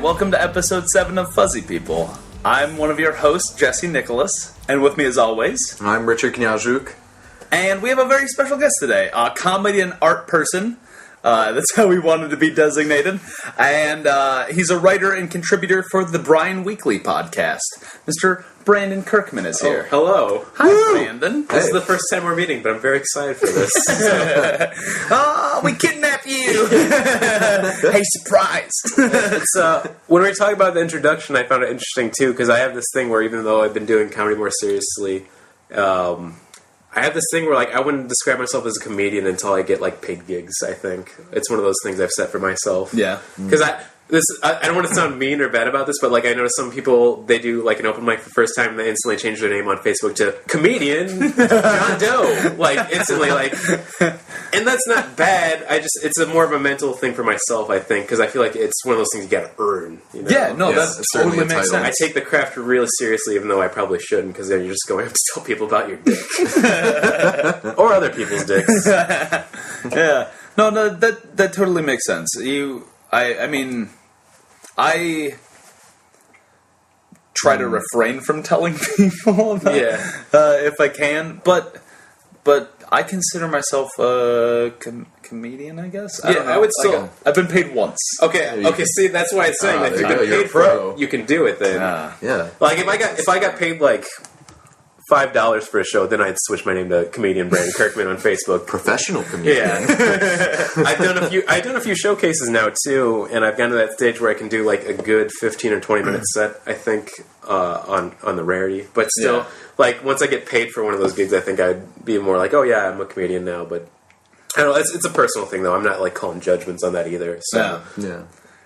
welcome to episode 7 of Fuzzy People. I'm one of your hosts, Jesse Nicholas, and with me as always... I'm Richard Kniajuk. And we have a very special guest today, a comedy and art person. That's how we wanted to be designated. And he's a writer and contributor for the Brian Weekly podcast. Mr. Brandon Kirkman is here. Oh, hello. Hi, Woo! Brandon. This is the first time we're meeting, but I'm very excited for this. Oh, we kidnapped you! Hey, surprise! When we were talking about the introduction, I found it interesting, too, because I have this thing where even though I've been doing comedy more seriously, I have this thing where, like, I wouldn't describe myself as a comedian until I get, like, paid gigs, I think. It's one of those things I've set for myself. Yeah. Because I don't want to sound mean or bad about this, but, like, I notice some people, they do, like, an open mic for the first time, and they instantly change their name on Facebook to Comedian John Doe. Like, instantly, like... And that's not bad. It's more of a mental thing for myself, I think, because I feel like it's one of those things you gotta earn. You know? Yeah, no, that totally makes sense. I take the craft really seriously, even though I probably shouldn't, because then you're just going to have to tell people about your dick. Or other people's dicks. Yeah. No, that totally makes sense. I try to refrain from telling people about if I can, but I consider myself a comedian, I guess. I would still... I've been paid once. Okay, see, that's why it's saying that if you've been paid for it, you can do it then. Yeah. Like, if I got paid, like, $5 for a show, then I'd switch my name to Comedian Brandon Kirkman on Facebook. Professional comedian. Yeah. I've done a few showcases now, too, and I've gotten to that stage where I can do, like, a good 15 or 20-minute set, I think, on the rarity. But still, like, once I get paid for one of those gigs, I think I'd be more like, oh, yeah, I'm a comedian now, but... I don't know, it's a personal thing, though. I'm not, like, calling judgments on that either. So. Yeah.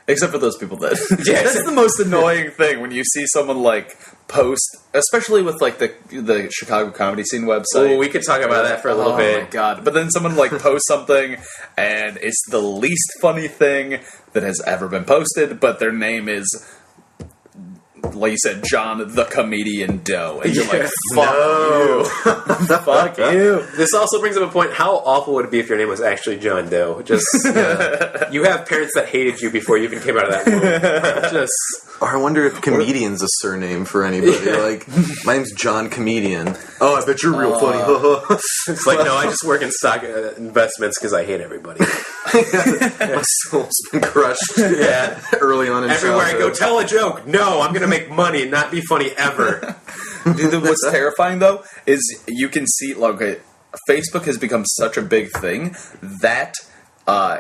Except for those people that... That's the most annoying thing, when you see someone, like, post... Especially with, like, the Chicago comedy scene website. Oh, we could talk about that for a little bit. Oh, my God. But then someone, like, posts something, and it's the least funny thing that has ever been posted, but their name is... Like you said, John the Comedian Doe. And you're like, fuck you. Fuck you. This also brings up a point. How awful would it be if your name was actually John Doe? Just, you have parents that hated you before you even came out of that womb. Or I wonder if comedian's a surname for anybody. Like, my name's John Comedian. Oh, I bet you're real funny. It's like, no, I just work in stock investments because I hate everybody. My soul's been crushed. Yeah. Early on in Everywhere childhood. I go, tell a joke. No, I'm going to make money and not be funny ever. Dude, what's terrifying, though, is you can see, like, Facebook has become such a big thing that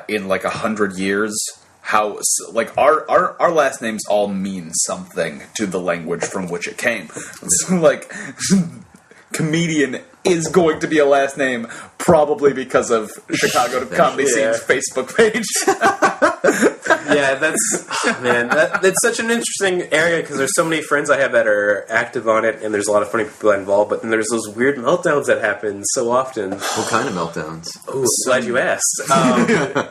in, like, 100 years... How, like, our last names all mean something to the language from which it came. So, like, comedian is going to be a last name probably because of Chicago Comedy Scene's Facebook page. Yeah, that's such an interesting area because there's so many friends I have that are active on it, and there's a lot of funny people involved, but then there's those weird meltdowns that happen so often. What kind of meltdowns? Oh, glad you asked.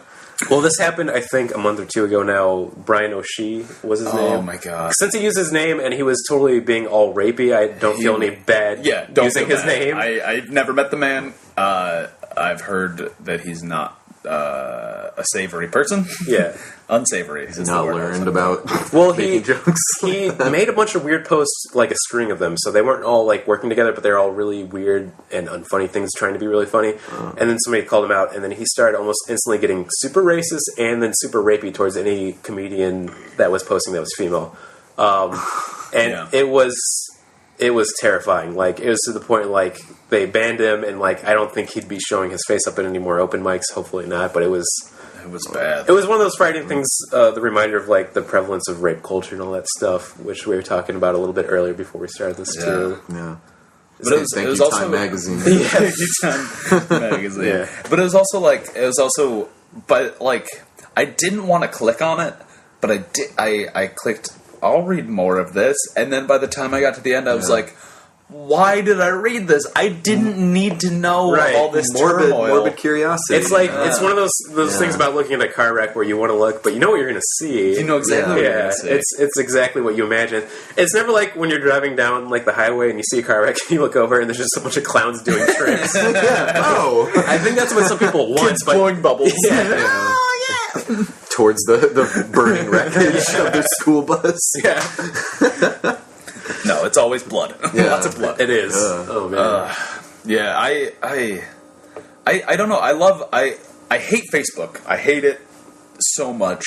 Well, this happened, I think, a month or two ago now. Brian O'Shea was his name. Oh, my God. Since he used his name and he was totally being all rapey, I don't feel any bad using his name. I've never met the man. I've heard that he's not a savory person. Yeah. Unsavory. He's not learned about making jokes. He made a bunch of weird posts, like a string of them, so they weren't all, like, working together, but they were all really weird and unfunny things trying to be really funny. And then somebody called him out, and then he started almost instantly getting super racist and then super rapey towards any comedian that was posting that was female. It was terrifying. Like, it was to the point, like, they banned him, and, like, I don't think he'd be showing his face up at any more open mics. Hopefully not, but it was bad. It was one of those frightening things, the reminder of, like, the prevalence of rape culture and all that stuff, which we were talking about a little bit earlier before we started this, too. Yeah. But it was also Time magazine. Thank you, Time magazine. Yeah. But it was also, but, like, I didn't want to click on it, but I did. I clicked, I'll read more of this, and then by the time I got to the end, I was like, why did I read this? I didn't need to know all this turmoil. Morbid curiosity. It's like it's one of those things about looking at a car wreck where you want to look, but you know what you're going to see. You know exactly what you're going to see. It's exactly what you imagine. It's never like when you're driving down, like, the highway and you see a car wreck and you look over and there's just a bunch of clowns doing tricks. Oh, I think that's what some people want. Kids blowing bubbles. Yeah. Oh, yeah. towards the burning wreckage of their school bus. Yeah. No, it's always blood. Yeah. Lots of blood. It is. Oh, man. Yeah, I don't know. I hate Facebook. I hate it so much.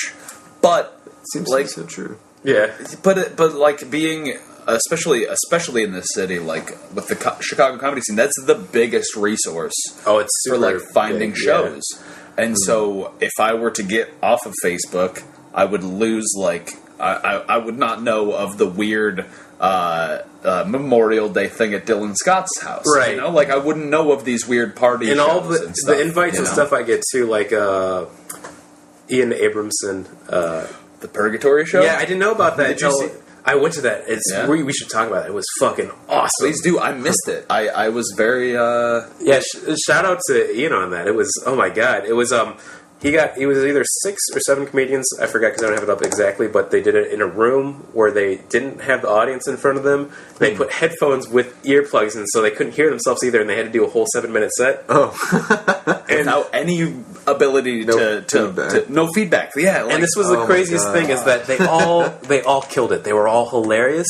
But Seems like so true. Yeah. but like being especially in this city, like with the Chicago comedy scene, that's the biggest resource Oh, it's for super like finding big, shows. And so if I were to get off of Facebook, I would lose like I would not know of the weird Memorial Day thing at Dylan Scott's house. Right. You know, like I wouldn't know of these weird party And shows all and stuff, the invites you and know? stuff I get too, like Ian Abramson. The Purgatory show. Yeah, I didn't know about that. Did you until see- I went to that. Yeah. We should talk about it. It was fucking awesome. Please do. I missed it. I was very Yeah, shout out to Ian on that. It was, oh my god, it was he was either 6 or 7 comedians, I forgot because I don't have it up exactly, but they did it in a room where they didn't have the audience in front of them. They put headphones with earplugs in so they couldn't hear themselves either, and they had to do a whole 7-minute set. Oh. And without any ability No to feedback. no feedback. Yeah, like, and this was the oh my craziest God. thing is that they all killed it. They were all hilarious,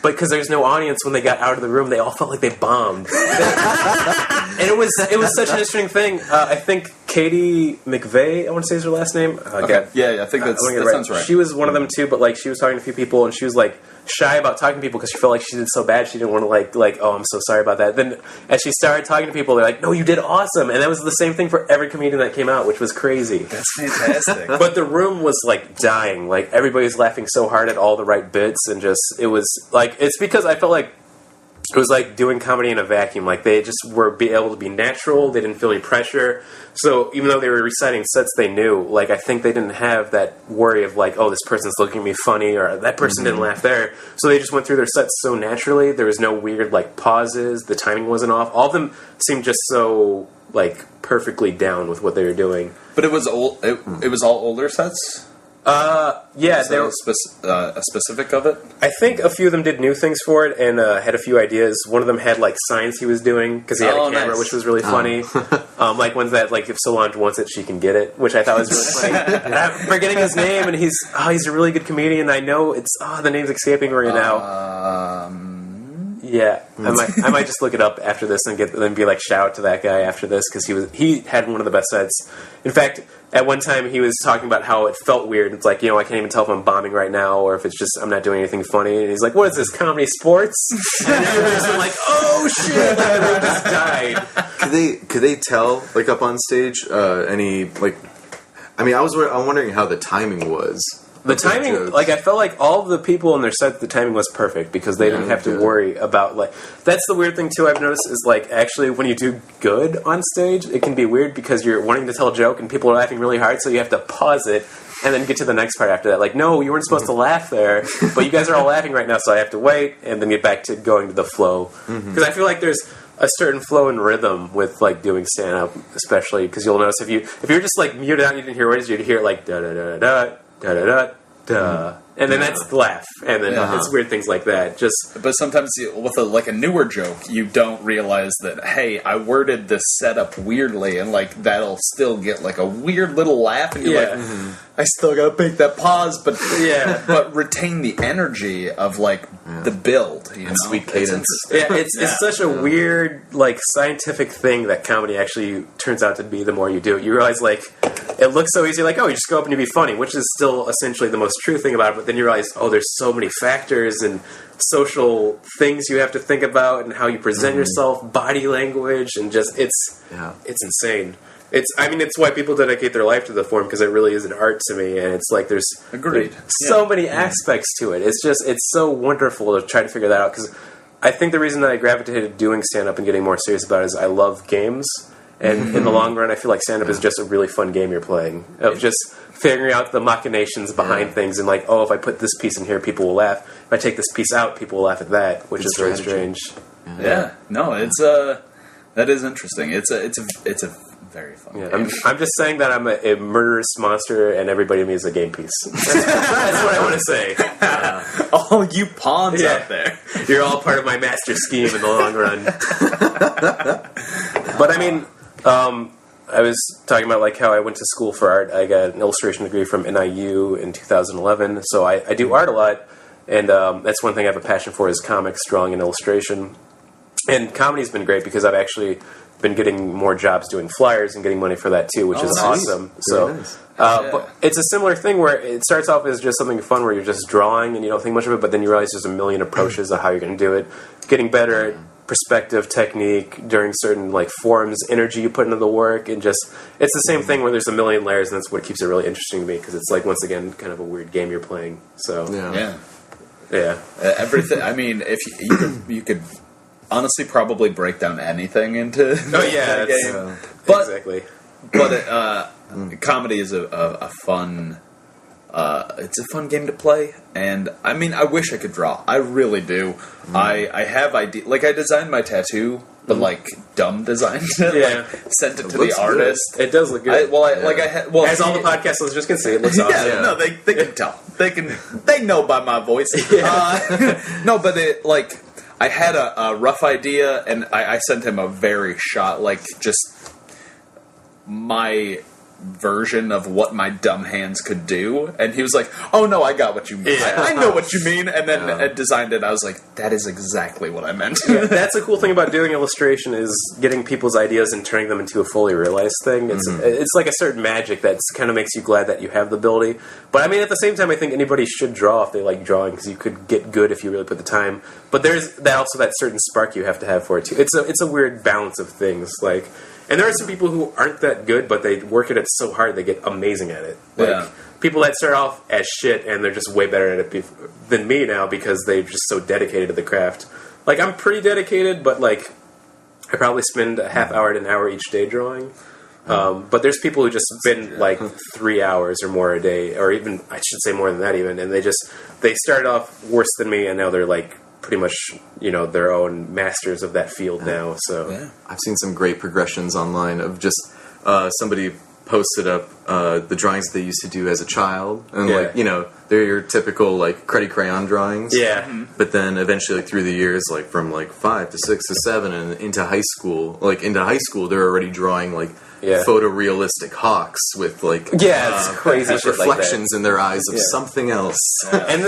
but because there's no audience when they got out of the room, they all felt like they bombed. And it was such an interesting thing. I think Katie McVeigh, I want to say is her last name. okay. Yeah, I think that sounds right. She was one of them too, but like she was talking to a few people, and she was like shy about talking to people because she felt like she did so bad. She didn't want to like oh, I'm so sorry about that. Then as she started talking to people, they're like, no, you did awesome, and that was the same thing for every comedian that came out, which was crazy. That's fantastic. But the room was like dying. Like everybody was laughing so hard at all the right bits, and just it was like it's because I felt like it was like doing comedy in a vacuum. Like they just were able to be natural. They didn't feel any pressure. So even though they were reciting sets they knew, like I think they didn't have that worry of like, oh, this person's looking at me funny or that person didn't laugh there. So they just went through their sets so naturally. There was no weird like pauses. The timing wasn't off. All of them seemed just so like perfectly down with what they were doing. But it was old. It was all older sets. Yeah, Is they there were. a specific of it? I think a few of them did new things for it and had a few ideas. One of them had like signs he was doing because he had a camera, nice. which was really funny. Like ones that like if Solange wants it, she can get it, which I thought was really funny. And I'm forgetting his name, and he's a really good comedian. I know it's the name's escaping right now. Yeah, I might just look it up after this and then be like shout out to that guy after this because he had one of the best sets. In fact, at one time he was talking about how it felt weird. It's like, I can't even tell if I'm bombing right now or if it's just I'm not doing anything funny. And he's like, "What is this, comedy sports?" And everybody's like, "Oh shit!" And they just died. Could they tell like up on stage any like? I mean, I'm wondering how the timing was. The timing, jokes. like I felt like all of the people in their set, the timing was perfect because they didn't have to worry about like. That's the weird thing too. I've noticed is like actually when you do good on stage, it can be weird because you're wanting to tell a joke and people are laughing really hard, so you have to pause it and then get to the next part after that. Like, no, you weren't supposed to laugh there, but you guys are all laughing right now, so I have to wait and then get back to going to the flow because I feel like there's a certain flow and rhythm with like doing stand up, especially because you'll notice if you're just like muted out and you didn't hear words, you'd hear like da da da da. Da da da da, and then that's the laugh, and then it's weird things like that. But sometimes with a newer joke, you don't realize that hey, I worded this setup weirdly, and like that'll still get like a weird little laugh, and you're like, I still gotta make that pause, but but retain the energy of like the build, you know, sweet cadence. It's such a weird like scientific thing that comedy actually turns out to be. The more you do it, you realize like it looks so easy, like oh, you just go up and you be funny, which is still essentially the most true thing about it. But then you realize oh, there's so many factors and social things you have to think about, and how you present yourself, body language, and just it's insane. It's why people dedicate their life to the form because it really is an art to me, and it's like there's so many aspects to it. It's so wonderful to try to figure that out because I think the reason that I gravitated to doing stand up and getting more serious about it is I love games, and in the long run, I feel like stand up is just a really fun game you're playing of just figuring out the machinations behind things and like oh, if I put this piece in here, people will laugh. If I take this piece out, people will laugh at that, which is very strange. No, it's that is interesting. It's a very fun game. I'm just saying that I'm a murderous monster and everybody to me is a game piece. That's what I want to say. All you pawns out there. You're all part of my master scheme in the long run. But I mean, I was talking about like how I went to school for art. I got an illustration degree from NIU in 2011, so I do art a lot, and that's one thing I have a passion for is comics, drawing, and illustration. And comedy's been great because I've actually been getting more jobs doing flyers and getting money for that too, which is awesome. So, nice. but it's a similar thing where it starts off as just something fun where you're just drawing and you don't think much of it, but then you realize there's a million approaches of how you're going to do it. Getting better at perspective, technique, during certain like forms, energy you put into the work, and just it's the same thing where there's a million layers, and that's what keeps it really interesting to me because it's like once again kind of a weird game you're playing. So yeah. Everything. I mean, if you could honestly probably break down anything into a game. But, exactly. But comedy is a fun. It's a fun game to play, and I mean, I wish I could draw. I really do. I have idea. Like I designed my tattoo, but like dumb designed it. Yeah, sent it to the artist. It does look good. As all the podcast listeners can see, it looks awesome. Yeah, no, they can tell. They know by my voice. No, but it like I had a rough idea, and I sent him a very shot, like just my version of what my dumb hands could do, and he was like, "Oh no, I got what you mean. I know what you mean." And then I designed it. I was like, "That is exactly what I meant." That's the cool thing about doing illustration is getting people's ideas and turning them into a fully realized thing. It's like a certain magic that kind of makes you glad that you have the ability. But I mean, at the same time, I think anybody should draw if they like drawing because you could get good if you really put the time. But there's that certain spark you have to have for it too. It's a weird balance of things like. And there are some people who aren't that good, but they work at it so hard they get amazing at it. Like people that start off as shit and they're just way better at it than me now because they're just so dedicated to the craft. Like I'm pretty dedicated, but like I probably spend a half hour to an hour each day drawing. But there's people who just spend like 3 hours or more a day, or even I should say more than that even, and they started off worse than me, and now they're like pretty much, their own masters of that field now. So I've seen some great progressions online of just somebody posted up the drawings they used to do as a child, and they're your typical like Cruddy crayon drawings. Yeah, but then eventually, like through the years, like from like 5 to 6 to 7, and into high school, they're already drawing like. Photorealistic hawks with like it's crazy shit reflections like in their eyes of something else. And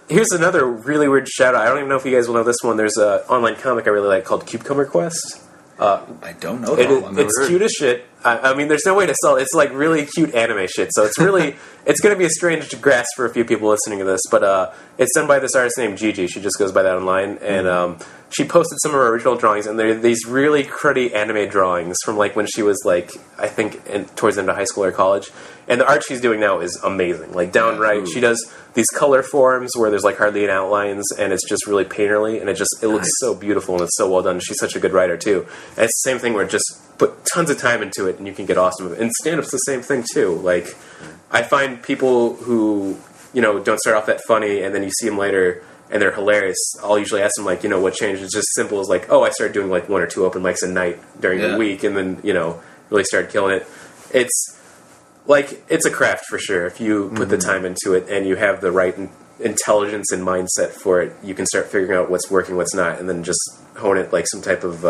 here's another really weird shout out. I don't even know if you guys will know this one. There's an online comic I really like called Cucumber Quest. I don't know that one. It's cute as shit. I mean, there's no way to sell it. It's like really cute anime shit. So it's really it's going to be a strange grasp for a few people listening to this. But it's done by this artist named Gigi. She just goes by that online, and she posted some of her original drawings, and they're these really cruddy anime drawings from like when she was like I think towards the end of high school or college. And the art she's doing now is amazing. Like downright, she does these color forms where there's like hardly any outlines, and it's just really painterly, and it looks so beautiful, and it's so well done. She's such a good writer too. And it's the same thing where just put tons of time into it, and you can get awesome. And stand-up's the same thing too. Like I find people who don't start off that funny, and then you see them later and they're hilarious. I'll usually ask them like, what changed? It's just simple as like, oh, I started doing like 1 or 2 open mics a night during the week, and then really started killing it. It's a craft for sure. If you put the time into it and you have the right intelligence and mindset for it, you can start figuring out what's working, what's not, and then just hone it like some type of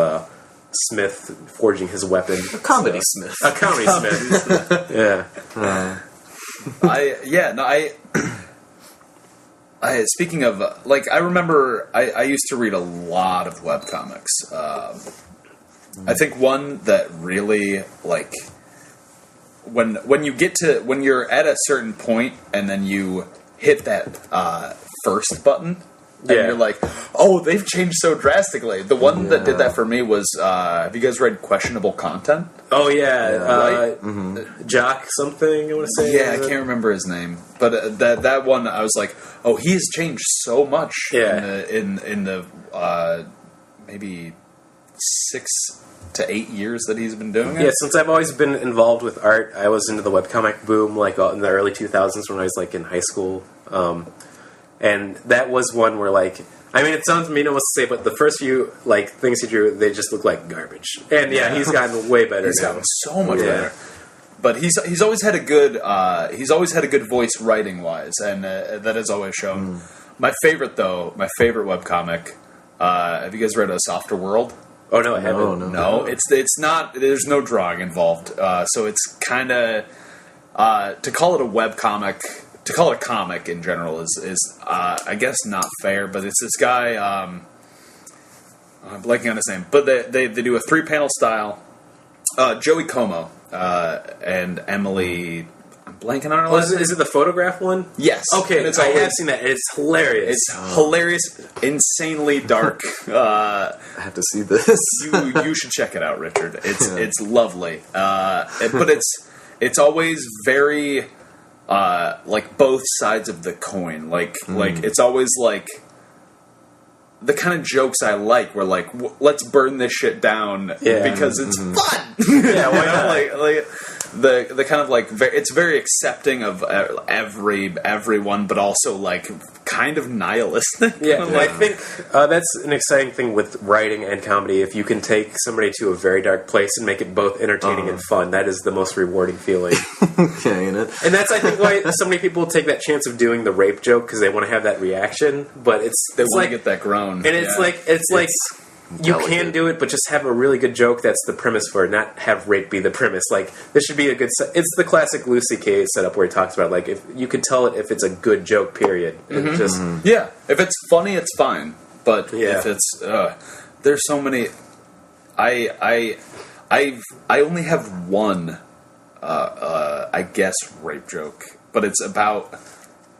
smith forging his weapon. A comedy smith. A comedy smith. Yeah. Speaking of, I remember I used to read a lot of webcomics. I think one that really, when you're at a certain point and then you hit that first button, and you're like, oh, they've changed so drastically. The one that did that for me was, have you guys read Questionable Content? Oh, yeah. Jock something, I want to say. Yeah, I can't remember his name. But that one, I was like, oh, he's changed so much in the maybe 6 to 8 years that he's been doing it. Yeah, since I've always been involved with art, I was into the webcomic boom in the early 2000s when I was in high school. And that was one where it sounds mean almost to say, but the first few things he drew, they just look like garbage. And he's gotten way better. He's gotten so much better. But he's always had a good voice writing wise, and that has always shown. My favorite webcomic. Have you guys read A Softer World? Oh no, I haven't. No, it's not. There's no drawing involved, so it's kind of to call it a web comic. To call it a comic in general is I guess not fair, but it's this guy. I'm blanking on his name, but they do a 3-panel style. Joey Como and Emily. I'm blanking on her last name. Is it the photograph one? Yes. Okay, I have seen that. It's hilarious. It's hilarious, insanely dark. I have to see this. you should check it out, Richard. It's lovely, but it's always very like both sides of the coin. Like it's always like the kind of jokes I like. Where like let's burn this shit down because it's fun. Yeah, why not? like the kind of like it's very accepting of everyone, but also like kind of nihilistic. Yeah, I think that's an exciting thing with writing and comedy. If you can take somebody to a very dark place and make it both entertaining and fun, that is the most rewarding feeling. Ain't it? And that's, I think, why so many people take that chance of doing the rape joke, because they want to have that reaction. But They it's want like to get that groan, and it's like you delicate. can do it, but just have a really good joke that's the premise for it, not have rape be the premise. Like, this should be a good... It's the classic Lucy K setup where he talks about, like, if you can tell it if it's a good joke, period. And just... yeah, if it's funny, it's fine. But if it's... there's so many... I only have one, I guess, rape joke. But it's about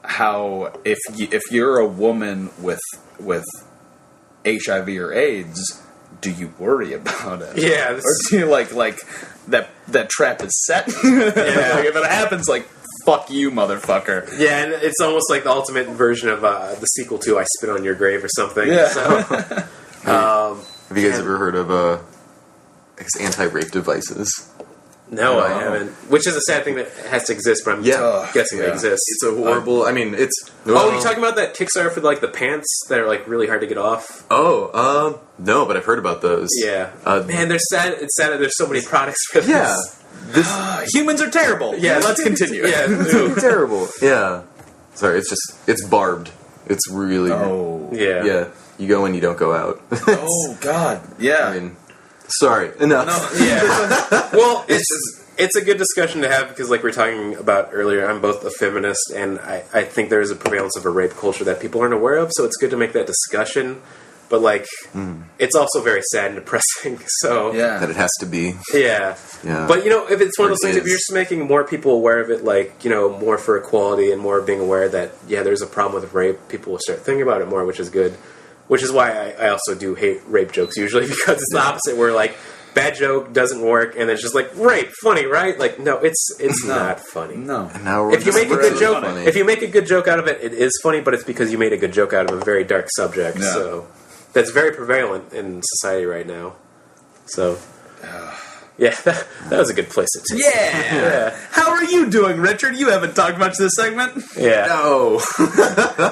how if you're a woman with HIV or AIDS, do you worry about it? Yeah. Or do you like that trap is set? Like, if it happens, like, fuck you, motherfucker. Yeah, and it's almost like the ultimate version of the sequel to I Spit on Your Grave or something. Yeah. So, Have you guys ever heard of I guess anti-rape devices? no, I haven't. Which is a sad thing that has to exist, but I'm guessing they exist. It's a horrible. I mean, it's. Oh, you talking about that Kickstarter for like the pants that are like really hard to get off? Oh, no, but I've heard about those. Yeah, man, they're sad. It's sad that there's so many products for this. Yeah, Humans are terrible. Yeah, let's continue. Yeah, it's terrible. Yeah, sorry, it's barbed. It's really. yeah. Yeah, you go in, you don't go out. Oh God. Yeah. I mean, sorry, enough. Yeah. Well, it's a good discussion to have because, like we were talking about earlier, I'm both a feminist and I think there is a prevalence of a rape culture that people aren't aware of. So it's good to make that discussion. But like, it's also very sad and depressing. So that it has to be. Yeah. But you know, if it's one of those things, if you're just making more people aware of it, like, you know, more for equality and more being aware that there's a problem with rape, people will start thinking about it more, which is good. Which is why I also do hate rape jokes usually, because it's the opposite, where like bad joke doesn't work, and it's just like rape, funny, right? Like, no, it's not funny. No. And now If you make a good joke, funny. if you make a good joke out of it, it is funny, but it's because you made a good joke out of a very dark subject. Yeah. So that's very prevalent in society right now. So. Yeah, that was a good place to take. Yeah. How are you doing, Richard? You haven't talked much this segment. Yeah. No.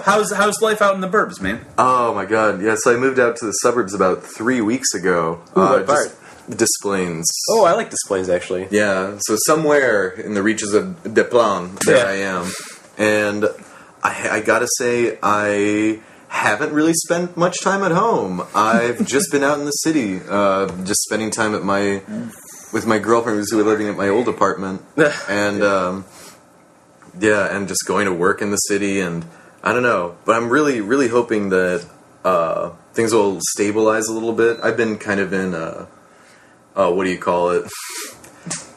How's life out in the burbs, man? Oh my god. Yeah, so I moved out to the suburbs about 3 weeks ago. What part? Des Plaines. Oh, I like displays actually. Yeah, so somewhere in the reaches of Des Plaines, there I am. And I gotta say, I haven't really spent much time at home. I've just been out in the city, just spending time with my girlfriend who's living at my old apartment. And, and just going to work in the city, and I don't know. But I'm really, really hoping that things will stabilize a little bit. I've been kind of in what do you call it?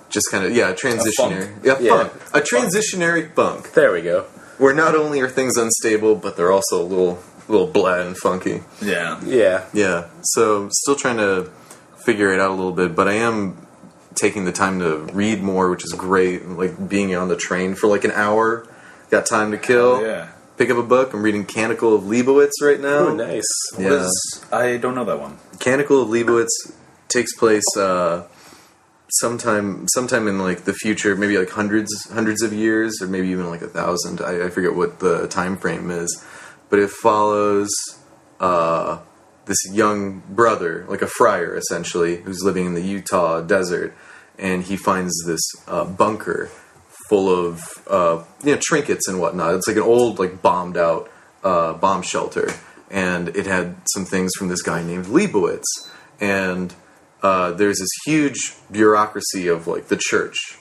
Just kind of, transitionary. Funk. A transitionary funk. There we go. Where not only are things unstable, but they're also a little bland and funky. Yeah. Yeah. So, still trying to figure it out a little bit, but I am taking the time to read more, which is great. Like, being on the train for like an hour. Got time to kill. Yeah. Pick up a book. I'm reading Canticle of Leibowitz right now. Oh, nice. Yeah. I don't know that one. Canticle of Leibowitz takes place sometime in like the future, maybe like hundreds of years, or maybe even like 1,000. I forget what the time frame is, but it follows this young brother, like a friar essentially, who's living in the Utah desert, and he finds this bunker full of trinkets and whatnot. It's like an old, like, bombed out bomb shelter, and it had some things from this guy named Leibowitz. and there's this huge bureaucracy of like the church.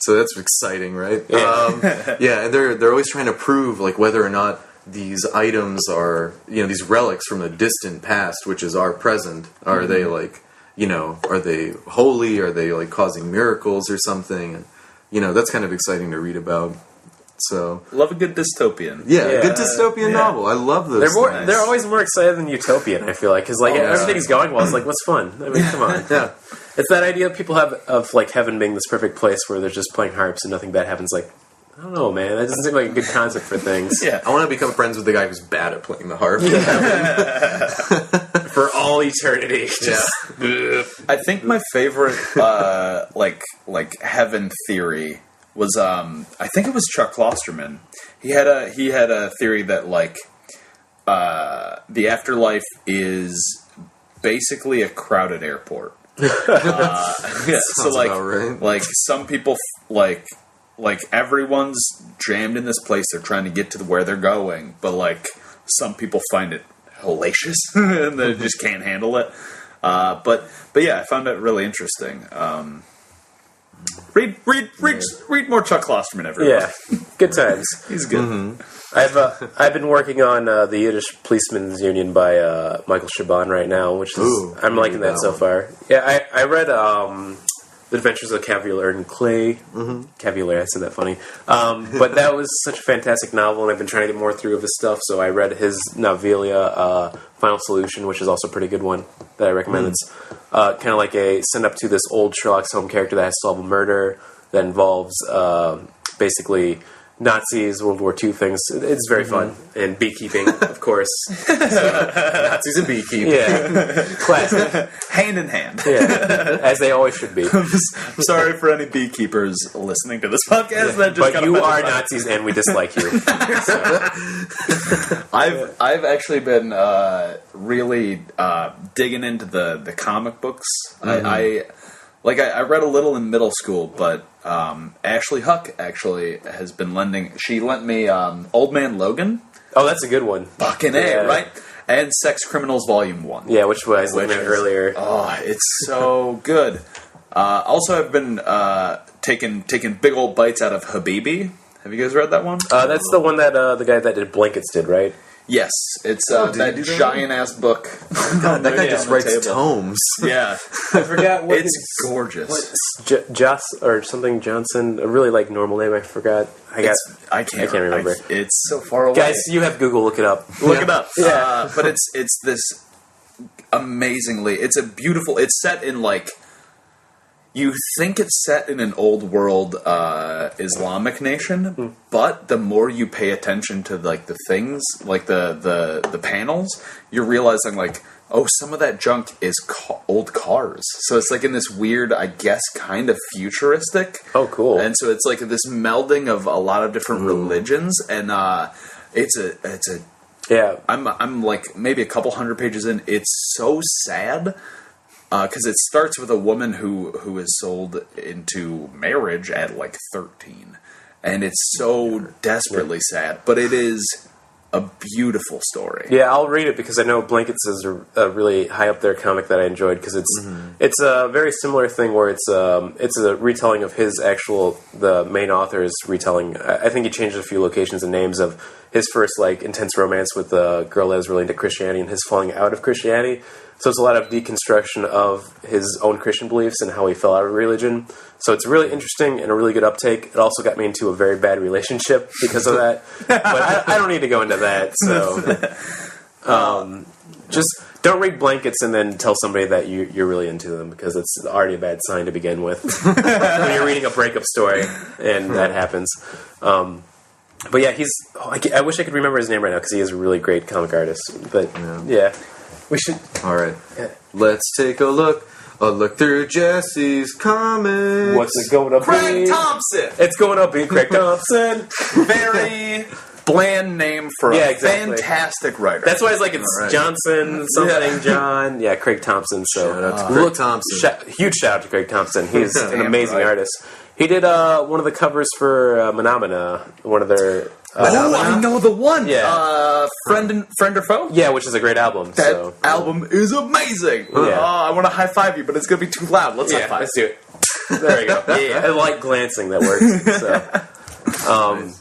So that's exciting, right? Yeah, and they're always trying to prove like whether or not these items are, these relics from the distant past, which is our present. Are they like, are they holy? Are they like causing miracles or something? And, that's kind of exciting to read about. So love a good dystopian. Yeah, a good dystopian novel. I love those. They're always more excited than utopian. I feel like because everything's going well. It's like what's fun? I mean, come on. Yeah, it's that idea people have of like heaven being this perfect place where they're just playing harps and nothing bad happens. Like, I don't know, man. That doesn't seem like a good concept for things. Yeah, I want to become friends with the guy who's bad at playing the harp. For all eternity. Yeah. I think my favorite like heaven theory was I think it was Chuck Klosterman. He had a theory that like the afterlife is basically a crowded airport. Yeah, so like right. like some people like everyone's jammed in this place. They're trying to get to where they're going, but like some people find it hellacious and they just can't handle it. But yeah, I found it really interesting. Read more Chuck Klosterman, everyone. Yeah, good times. He's good. Mm-hmm. I've been working on the Yiddish Policeman's Union by Michael Chabon right now, which is I'm liking that so far. Yeah, I read The Adventures of Cavalier and Clay. Mm-hmm. Cavalier, I said that funny. But that was such a fantastic novel, and I've been trying to get more through of his stuff. So I read his Novelia, Final Solution, which is also a pretty good one that I recommend. It's kind of like a send up to this old Sherlock Holmes character that has to solve a murder that involves basically Nazis, World War II things. It's very fun. And beekeeping, of course. Nazis and beekeeping. Yeah. Classic. Hand in hand. Yeah. As they always should be. I'm sorry for any beekeepers listening to this podcast. That just but you are Nazis and we dislike you. I've actually been really digging into the comic books. I read a little in middle school, but Ashley Huck actually has been lending. She lent me Old Man Logan. Oh, that's a good one. Fucking A, right? And Sex Criminals Volume 1. Yeah, which was looking at earlier. Oh, it's so good. Also, I've been taking big old bites out of Habibi. Have you guys read that one? That's the one that the guy that did Blankets did, right? Yes, it's that giant-ass book. God, that guy just writes tomes. Yeah. I forgot what it's gorgeous. Joss or something Johnson, a really like normal name. I forgot. I can't remember. It's so far away. Guys, you have Google. Look it up. Look it up. Yeah. But it's this amazingly. It's set in like. You think it's set in an old world Islamic nation, but the more you pay attention to like the things, like the panels, you're realizing like, oh, some of that junk is old cars. So it's like in this weird, I guess, kind of futuristic. Oh, cool! And so it's like this melding of a lot of different religions, and it's a yeah. I'm like maybe a couple hundred pages in. It's so sad. Because it starts with a woman who is sold into marriage at like 13, and it's so desperately sad. But it is a beautiful story. Yeah, I'll read it because I know Blankets is a really high up there comic that I enjoyed because it's a very similar thing where it's a retelling of the main author's retelling. I think he changed a few locations and names of his first like intense romance with a girl that was really into Christianity and his falling out of Christianity. So it's a lot of deconstruction of his own Christian beliefs and how he fell out of religion. So it's really interesting and a really good uptake. It also got me into a very bad relationship because of that. But I don't need to go into that. So just don't read Blankets and then tell somebody that you're really into them because it's already a bad sign to begin with. When you're reading a breakup story and that happens. But yeah, I wish I could remember his name right now because he is a really great comic artist. But yeah. We should. All right. Let's take a look through Jesse's comics. What's it going to be? Craig Thompson. It's going to be Craig Thompson. Very bland name for a fantastic writer. That's why it's Johnson something John. Yeah, Craig Thompson. So shout out to Craig Thompson. Huge shout out to Craig Thompson. He's an amazing artist. He did one of the covers for Menomina, one of their I know the one. Yeah. Friend or foe. Yeah, which is a great album. That album is amazing. Yeah. I want to high five you, but it's gonna be too loud. Let's high five. Let's do it. There you go. Yeah, I like glancing. That works. So,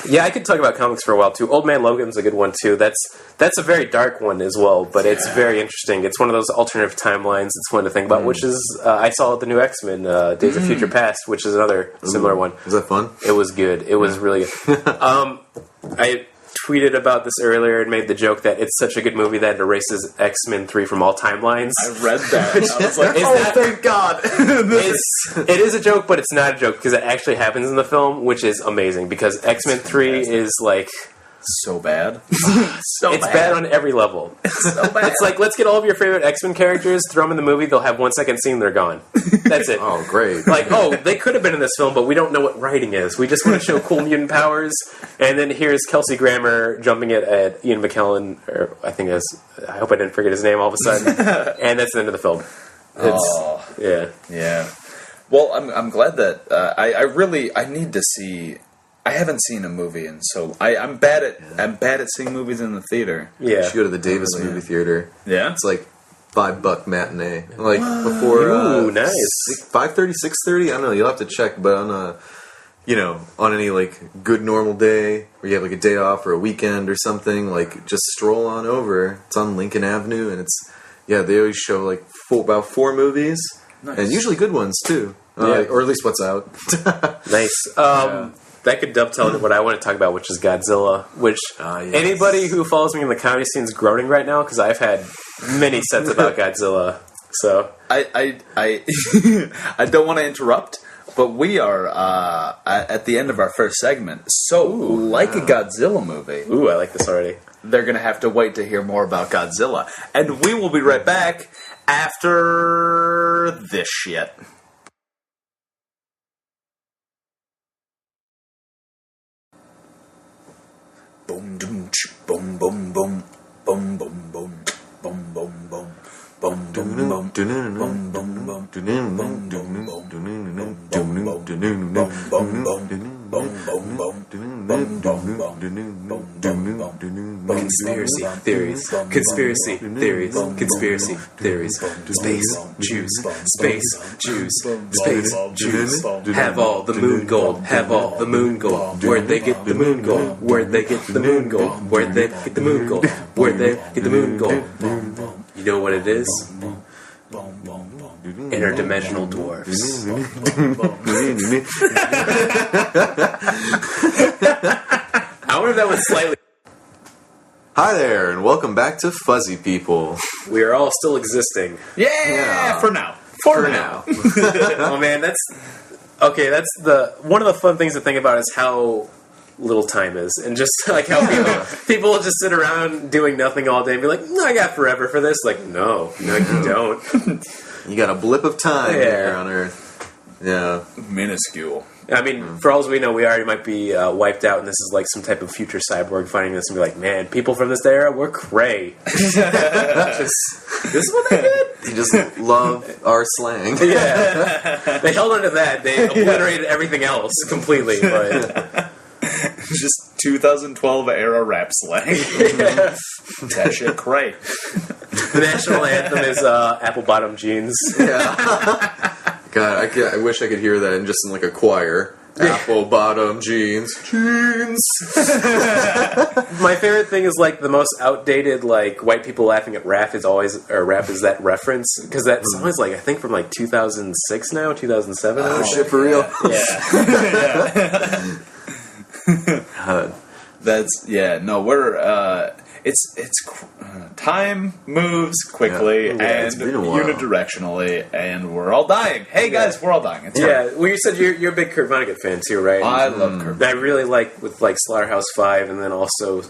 yeah, I could talk about comics for a while too. Old Man Logan's a good one too. That's a very dark one as well, but it's very interesting. It's one of those alternative timelines. It's fun to think about. Which is I saw the new X-Men, Days of Future Past, which is another similar one. Was that fun? It was good. It was really good. I tweeted about this earlier and made the joke that it's such a good movie that it erases X-Men 3 from all timelines. I read that. I was like, thank God. It is a joke, but it's not a joke because it actually happens in the film, which is amazing because X-Men 3 is like... so bad. It's bad on every level. So bad. It's like, let's get all of your favorite X-Men characters, throw them in the movie, they'll have 1 second scene, they're gone. That's it. Oh, great. Like, they could have been in this film, but we don't know what writing is. We just want to show cool mutant powers, and then here's Kelsey Grammer jumping it at Ian McKellen, or I think I hope I didn't forget his name all of a sudden, and that's the end of the film. Yeah. Well, I'm glad that I need to see. I haven't seen a movie, and so I'm bad at seeing movies in the theater. Yeah, you should go to the Davis movie theater. Yeah, it's like $5 matinee, like before. Ooh, nice. 5:30, 6:30. I don't know. You'll have to check, but on on any like good normal day where you have like a day off or a weekend or something, like just stroll on over. It's on Lincoln Avenue, and they always show like about 4 movies, and usually good ones too, or at least what's out. Nice. That could dovetail into what I want to talk about, which is Godzilla. Which anybody who follows me in the comedy scene is groaning right now because I've had many sets about Godzilla. So I I don't want to interrupt, but we are at the end of our first segment. So, a Godzilla movie. Ooh, I like this already. They're going to have to wait to hear more about Godzilla, and we will be right back after this shit. Boom, boom, boom, boom, boom, boom, boom, boom, boom, boom, boom. Boom, boom, boom, boom, boom, boom, boom, boom, boom, boom. Conspiracy theories, conspiracy theories, conspiracy theories. Space Jews, space Jews, space Jews. Have all the moon gold, have all the moon gold. Where'd they get the moon gold? Where'd they get the moon gold? Where'd they get the moon gold? Where'd they get the moon gold? You know what it is? Interdimensional dwarfs. I wonder if that was slightly... Hi there, and welcome back to Fuzzy People. We are all still existing. Yeah, for now. For now. Oh man, that's the one of the fun things to think about is how little time is, and just like how people just sit around doing nothing all day and be like, no, I got forever for this. Like, no, you don't. You got a blip of time here on Earth. Yeah. Minuscule. I mean, for all as we know, we already might be wiped out, and this is like some type of future cyborg finding this and be like, man, people from this era, we're cray. This is what they did? They just love our slang. Yeah. They held on to that. They obliterated everything else completely, but... Just 2012 era rap slang. That shit cray. The national anthem is apple bottom jeans. Yeah. God, I wish I could hear that just in like a choir. Apple bottom jeans. Jeans. My favorite thing is like the most outdated like white people laughing at rap is that reference because that song is like I think from like 2006 now, 2007. Oh shit, for real? Yeah. We're time moves quickly and unidirectionally, and we're all dying. Hey guys, we're all dying. It's hard. Well, you said you're a big Kurt Vonnegut fan too, right? I love Kurt. I really like with like Slaughterhouse-Five, and then also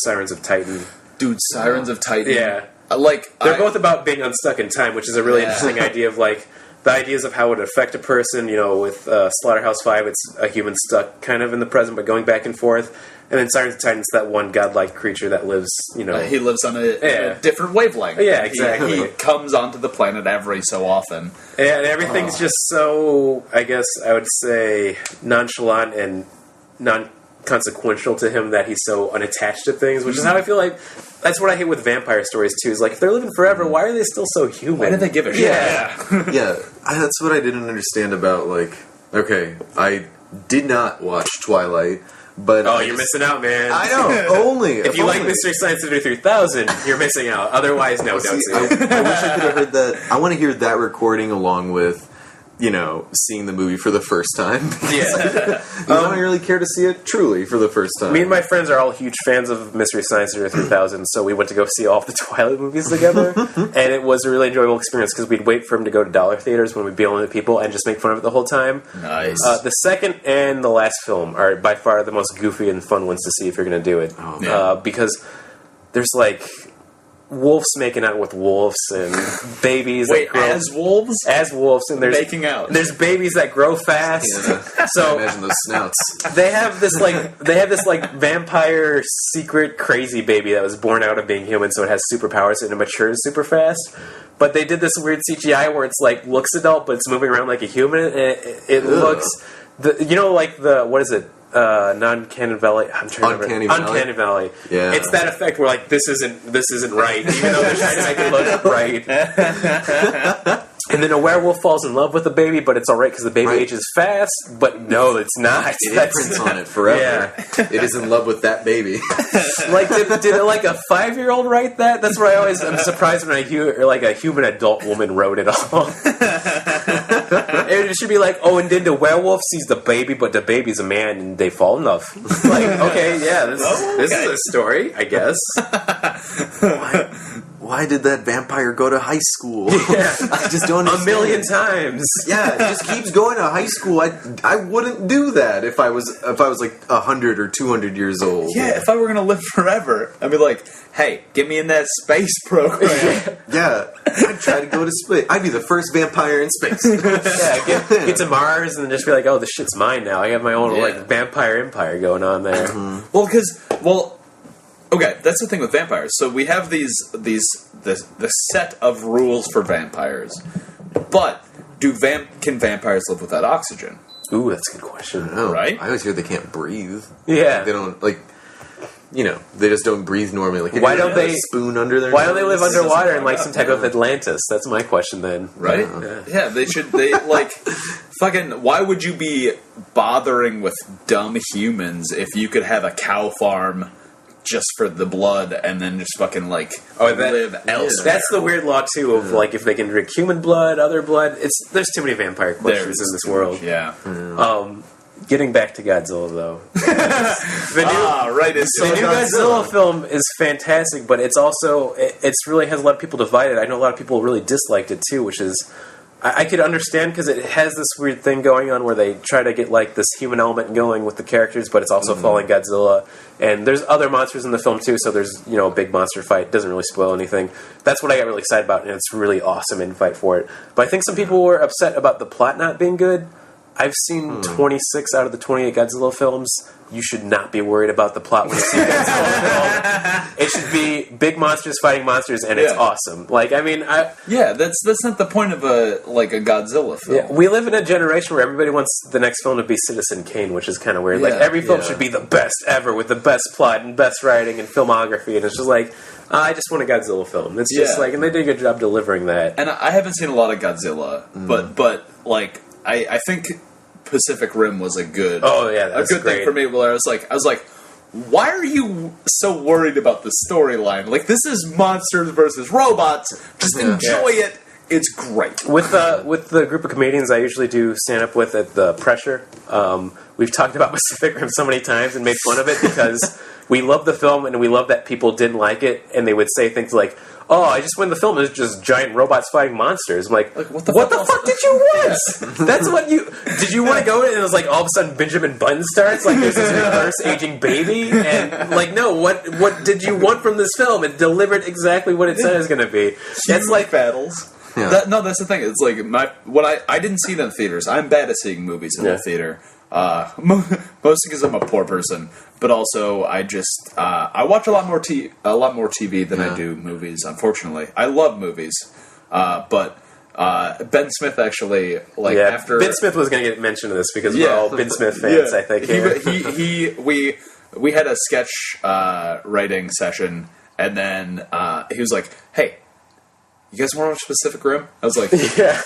Sirens of Titan. Dude, Sirens of Titan. Yeah, they're both about being unstuck in time, which is a really interesting idea of like. The ideas of how it would affect a person, with Slaughterhouse-Five, it's a human stuck kind of in the present, but going back and forth. And then Sirens of Titan, it's that one godlike creature that lives, he lives on a different wavelength. Yeah, exactly. He comes onto the planet every so often. And everything's just so, I guess I would say, nonchalant and consequential to him that he's so unattached to things, which is how I feel like that's what I hate with vampire stories too. Is like if they're living forever, why are they still so human? Why do they give a shit? Yeah, that's what I didn't understand about, like, okay, I did not watch Twilight, but... Oh, you're missing out, man. I know, only. If you like Mystery Science Theater 3000, you're missing out. Otherwise, no, don't see I it. wish I could have heard that. I want to hear that recording along with, you know, seeing the movie for the first time. Yeah. I don't really care to see it truly for the first time. Me and my friends are all huge fans of Mystery Science Theater 3000, so we went to go see all of the Twilight movies together, and it was a really enjoyable experience because we'd wait for him to go to dollar theaters when we'd be only the people and just make fun of it the whole time. Nice. The second and the last film are by far the most goofy and fun ones to see if you're going to do it. Oh, yeah. Because there's like wolves making out with wolves and babies Wait, that grow as wolves? and there's Making out. There's babies that grow fast. Yeah. So Imagine those snouts. they have this like vampire secret crazy baby that was born out of being human, so it has superpowers and it matures super fast. But they did this weird CGI where it's like looks adult but it's moving around like a human, and it looks what is it? Non-Canon Valley. I'm trying to remember. Uncanny Valley. Yeah. It's that effect where like this isn't right, even though they're trying to make it look right. And then a werewolf falls in love with the baby, but it's all right because the baby ages fast. But no, it's not. It imprints on it forever. Yeah. It is in love with that baby. Like did like a 5-year-old write that? That's where I'm surprised when I hear like a human adult woman wrote it all. It should be like, oh, and then the werewolf sees the baby, but the baby's a man, and they fall in love. Like, okay, yeah, this is a story, I guess. Why did that vampire go to high school? Yeah. I just don't understand. 1,000,000 times. Yeah, it just keeps going to high school. I wouldn't do that if I was like 100 or 200 years old. Yeah, if I were gonna live forever, I'd be like, hey, get me in that space program. Yeah, I'd try to go to space. I'd be the first vampire in space. Yeah, get to Mars and just be like, oh, this shit's mine now. I have my own like vampire empire going on there. Mm-hmm. Okay, that's the thing with vampires. So we have the set of rules for vampires, but can vampires live without oxygen? Ooh, that's a good question. I don't know. Right? I always hear they can't breathe. Yeah. Like, they don't they just don't breathe normally. Like, Why don't they spoon under their Why nose? don't they live underwater in like some type of Atlantis? That's my question then. Right? Yeah, they should. Fucking. Why would you be bothering with dumb humans if you could have a cow farm just for the blood and then just fucking live elsewhere? That's the weird law too of like if they can drink human blood, other blood. There's too many vampire questions in this world. Yeah. Getting back to Godzilla though, the new Godzilla film is fantastic, but it's also it's really has a lot of people divided. I know a lot of people really disliked it too, which is I could understand because it has this weird thing going on where they try to get like this human element going with the characters, but it's also following Godzilla. And there's other monsters in the film too, so there's a big monster fight. Doesn't really spoil anything. That's what I got really excited about, and it's really awesome in fight for it. But I think some people were upset about the plot not being good. I've seen 26 out of the 28 Godzilla films. You should not be worried about the plot when you see a Godzilla film. It should be big monsters fighting monsters, and it's awesome. Like, I mean, that's not the point of a Godzilla film. Yeah, we live in a generation where everybody wants the next film to be Citizen Kane, which is kind of weird. Like, every film should be the best ever with the best plot and best writing and filmography, and it's just like, I just want a Godzilla film. It's just like, and they did a good job delivering that. And I haven't seen a lot of Godzilla, but like, I think Pacific Rim was a good thing for me. Where I was like, why are you so worried about the storyline? Like, this is monsters versus robots. Just enjoy it. It's great. With the group of comedians I usually do stand up with at the Pressure, we've talked about Pacific Rim so many times and made fun of it because we love the film and we love that people didn't like it, and they would say things like, oh, I just went the film. It's just giant robots fighting monsters. I'm like what the fuck did you want? That's what you... Did you want to go in and it was like all of a sudden Benjamin Button starts? Like there's this reverse aging baby? And like, no, what did you want from this film? It delivered exactly what it said it was going to be. It's like battles. Yeah. That's the thing. It's like I didn't see it in theaters. I'm bad at seeing movies in the theater. Mostly because I'm a poor person, but also I just I watch a lot more TV than I do movies. Unfortunately, I love movies, but Ben Smith actually, like, after... Ben Smith was going to get mentioned in this because we're all Ben Smith fans, I think. We had a sketch writing session, and then he was like, "Hey, you guys want to watch Pacific Rim?" I was like, yes,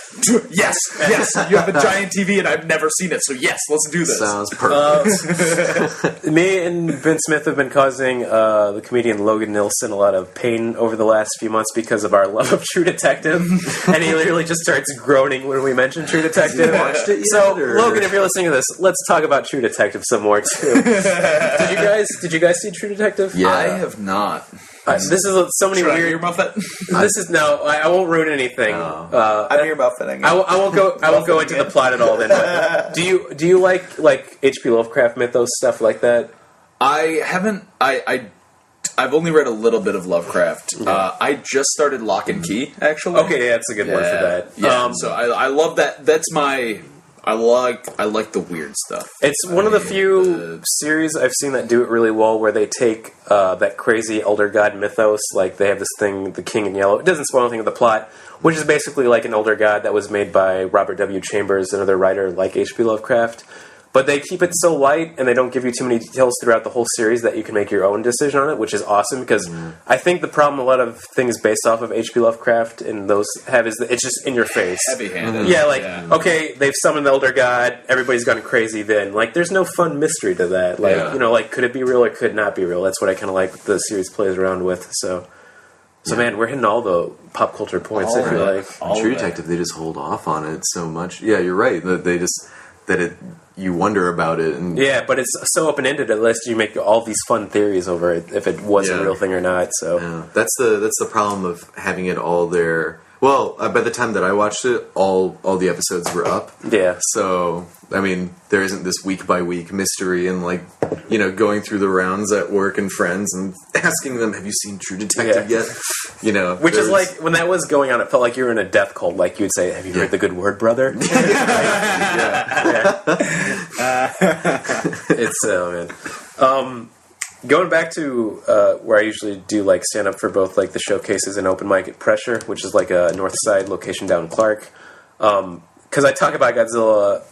you have a giant TV and I've never seen it, so yes, let's do this. Sounds perfect. Me and Ben Smith have been causing the comedian Logan Nilsson a lot of pain over the last few months because of our love of True Detective, and he literally just starts groaning when we mention True Detective. Watched it yet, So, or? Logan, if you're listening to this, let's talk about True Detective some more too. Did you guys see True Detective? Yeah. I have not. This is so many Should I weird. hear about that? This is no. I won't ruin anything. I hear about fitting. I won't go into the plot at all. Then, but do you like H.P. Lovecraft mythos stuff like that? I haven't. I've only read a little bit of Lovecraft. I just started Lock and Key, actually. Okay, yeah, that's a good one for that. Yeah, so I love that. That's my. I like the weird stuff. It's one of the few series I've seen that do it really well, where they take that crazy elder god mythos, like they have this thing, the King in Yellow. It doesn't spoil anything of the plot, which is basically like an elder god that was made by Robert W. Chambers, another writer like H.P. Lovecraft. But they keep it so light, and they don't give you too many details throughout the whole series that you can make your own decision on it, which is awesome, because I think the problem a lot of things based off of H.P. Lovecraft and those have is that it's just in your face. Heavy-handed. Yeah, okay, they've summoned the elder god, everybody's gone crazy then. Like, there's no fun mystery to that. Like, you know, like, could it be real or could it not be real? That's what I kind of like the series plays around with, so... So, man, we're hitting all the pop culture points, I feel like. True Detective, they just hold off on it so much. Yeah, you're right. They just... you wonder about it. And yeah, but it's so open-ended unless you make all these fun theories over it, if it was a real thing or not. So that's the problem of having it all there. Well, by the time that I watched it, all the episodes were up. Yeah. So, I mean, there isn't this week-by-week mystery and, like, you know, going through the rounds at work and friends and asking them, have you seen True Detective yet? You know. Which is like, when that was going on, it felt like you were in a death cult. Like, you'd say, have you heard the good word, brother? It's, man. Going back to where I usually do like stand up for both like the showcases and open mic at Pressure, which is like a North Side location down in Clark. Because I talk about Godzilla,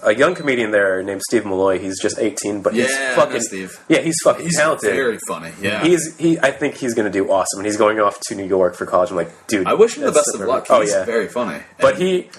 a young comedian there named Steve Malloy. He's just 18, but he's fucking Steve. Yeah, he's fucking talented. Very funny. Yeah, I think he's going to do awesome, and he's going off to New York for college. I'm like, dude, I wish him the best of luck. He's yeah, very funny. But he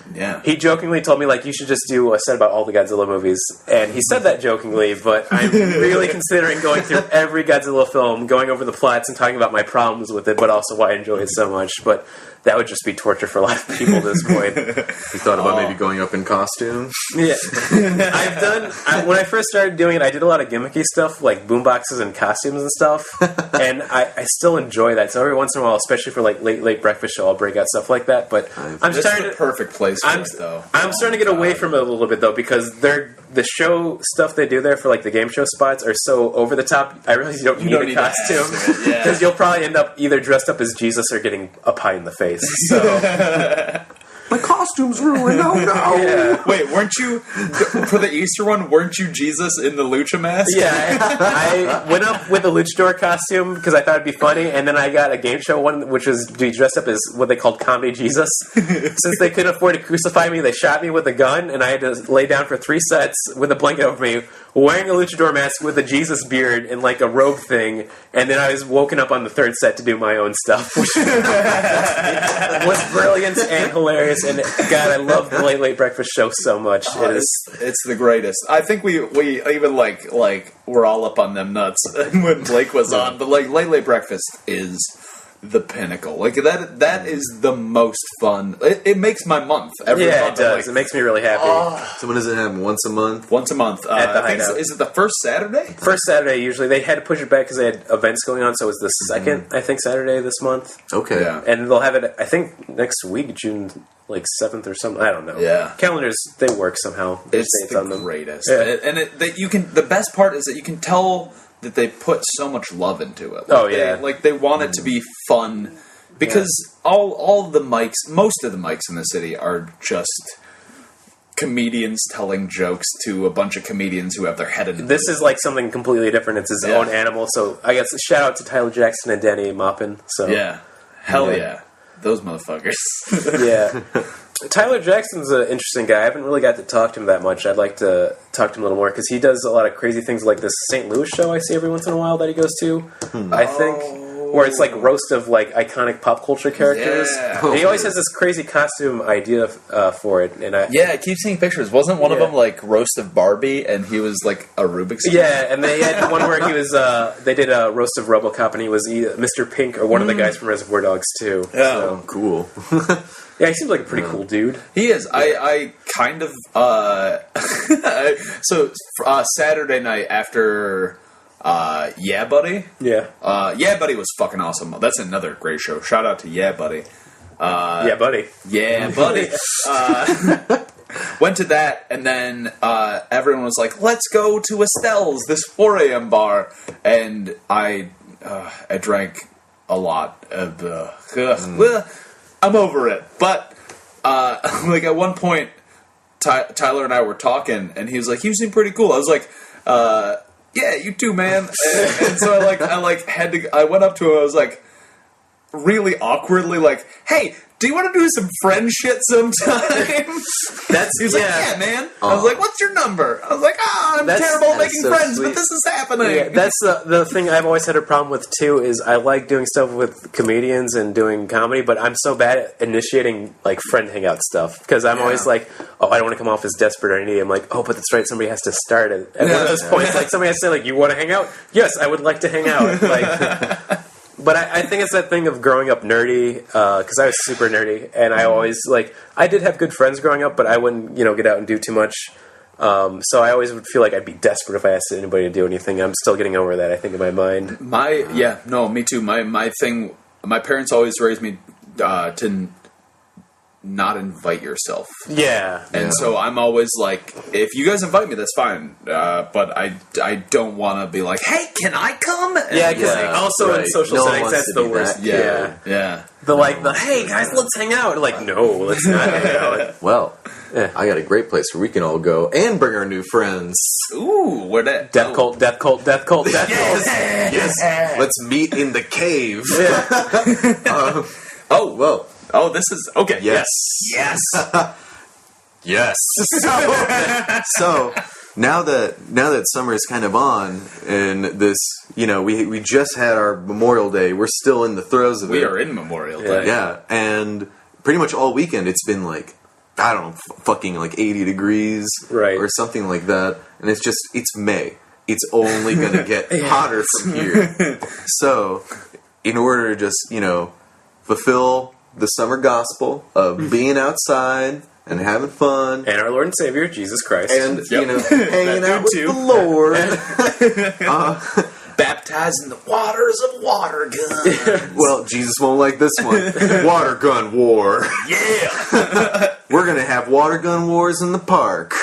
jokingly told me like you should just do a set about all the Godzilla movies, and he said that jokingly. But I'm really considering going through every Godzilla film, going over the plots, and talking about my problems with it, but also why I enjoy it so much. But that would just be torture for a lot of people at this point. You thought about maybe going up in costume? Yeah. When I first started doing it, I did a lot of gimmicky stuff, like boomboxes and costumes and stuff, and I still enjoy that. So every once in a while, especially for like late breakfast show, I'll break out stuff like that. But I'm starting the perfect place for it, though. I'm starting to get away from it a little bit, though, because the show stuff they do there for like the game show spots are so over the top. I realize you don't need a costume, because you'll probably end up either dressed up as Jesus or getting a pie in the face. So my costume's ruined. Oh no! Yeah. Wait, weren't you for the Easter one? Weren't you Jesus in the lucha mask? Yeah, I went up with a luchador costume because I thought it'd be funny, and then I got a game show one, which was to be dressed up as what they called Comedy Jesus. Since they couldn't afford to crucify me, they shot me with a gun, and I had to lay down for 3 sets with a blanket over me, wearing a luchador mask with a Jesus beard and like a robe thing, and then I was woken up on the 3rd set to do my own stuff, which was brilliant and hilarious. And God, I love the Late Breakfast Show so much. It's the greatest. I think we even like we're all up on them nuts when Blake was on, but like Late Breakfast is the pinnacle. Like that is the most fun. It makes my month every month. Yeah, it does. It makes me really happy. So when does it happen? Once a month? Once a month. At the I think Hideout. is it the first Saturday? First Saturday, usually. They had to push it back because they had events going on, so it was the second, I think, Saturday this month. Okay. Yeah. And they'll have it, I think, next week, June, like, 7th or something. I don't know. Yeah. Calendars, they work somehow. There's It's dates the on them. greatest. Yeah. And the best part is that you can tell that they put so much love into it. They want it to be fun. Because all the mics, most of the mics in the city are just comedians telling jokes to a bunch of comedians who have their head in. This is like something completely different. It's his own animal. So I guess shout out to Tyler Jackson and Danny Maupin. So yeah, hell yeah. Those motherfuckers. Yeah. Tyler Jackson's an interesting guy. I haven't really got to talk to him that much. I'd like to talk to him a little more because he does a lot of crazy things like this St. Louis show I see every once in a while that he goes to, I think, where it's like roast of like iconic pop culture characters. Yeah. And he always has this crazy costume idea for it. And I keep seeing pictures. Wasn't one of them like roast of Barbie and he was like a Rubik's Cube? Yeah, and they had one where he was, they did a roast of RoboCop and he was Mr. Pink or one of the guys from Reservoir Dogs too. Yeah. Oh, cool. Yeah, he seems like a pretty cool dude. He is. I kind of so Saturday night after Yeah Buddy. Yeah. Yeah Buddy was fucking awesome. That's another great show. Shout out to Yeah Buddy. Yeah, buddy. Yeah, buddy. Went to that, and then everyone was like, let's go to Estelle's, this 4 a.m. bar. And I drank a lot of the... I'm over it. But, like, at one point, Tyler and I were talking, and he was like, you seem pretty cool. I was like, yeah, you too, man. And so I went up to him, I was like, really awkwardly, like, hey, do you want to do some friend shit sometime? He was like, yeah, man. I was like, what's your number? I was like, I'm terrible at making friends, but this is happening. Yeah, that's the thing I've always had a problem with, too, is I like doing stuff with comedians and doing comedy, but I'm so bad at initiating, like, friend hangout stuff, because I'm always like, oh, I don't want to come off as desperate or anything. I'm like, oh, but that's right, somebody has to start it. At one of those points, like, somebody has to say, like, you want to hang out? Yes, I would like to hang out. Like... But I think it's that thing of growing up nerdy, because I was super nerdy, and I always, like, I did have good friends growing up, but I wouldn't, get out and do too much. So I always would feel like I'd be desperate if I asked anybody to do anything. I'm still getting over that, I think, in my mind. Me too. My thing, my parents always raised me to not invite yourself. Yeah. And so I'm always like, if you guys invite me, that's fine. But I don't want to be like, hey, can I come? Yeah, because also in social settings, that's the worst. Yeah. Hey, guys, let's hang out. Like, no, let's not hang out. Well, I got a great place where we can all go and bring our new friends. Ooh, where that? Death cult. Yes. Let's meet in the cave. Oh, this is okay. Yes. Yes. So now that summer is kind of on, and this, we just had our Memorial Day. We're still in the throes of it. We are in Memorial Day. Yeah, and pretty much all weekend it's been like, I don't know, fucking like 80 degrees, right, or something like that. And it's May. It's only going to get hotter from here. So, in order to just fulfill the summer gospel of being outside and having fun, and our Lord and Savior Jesus Christ, and hanging out with the Lord, baptized in the waters of water gun. Well, Jesus won't like this one. Water gun war. Yeah, we're gonna have water gun wars in the park.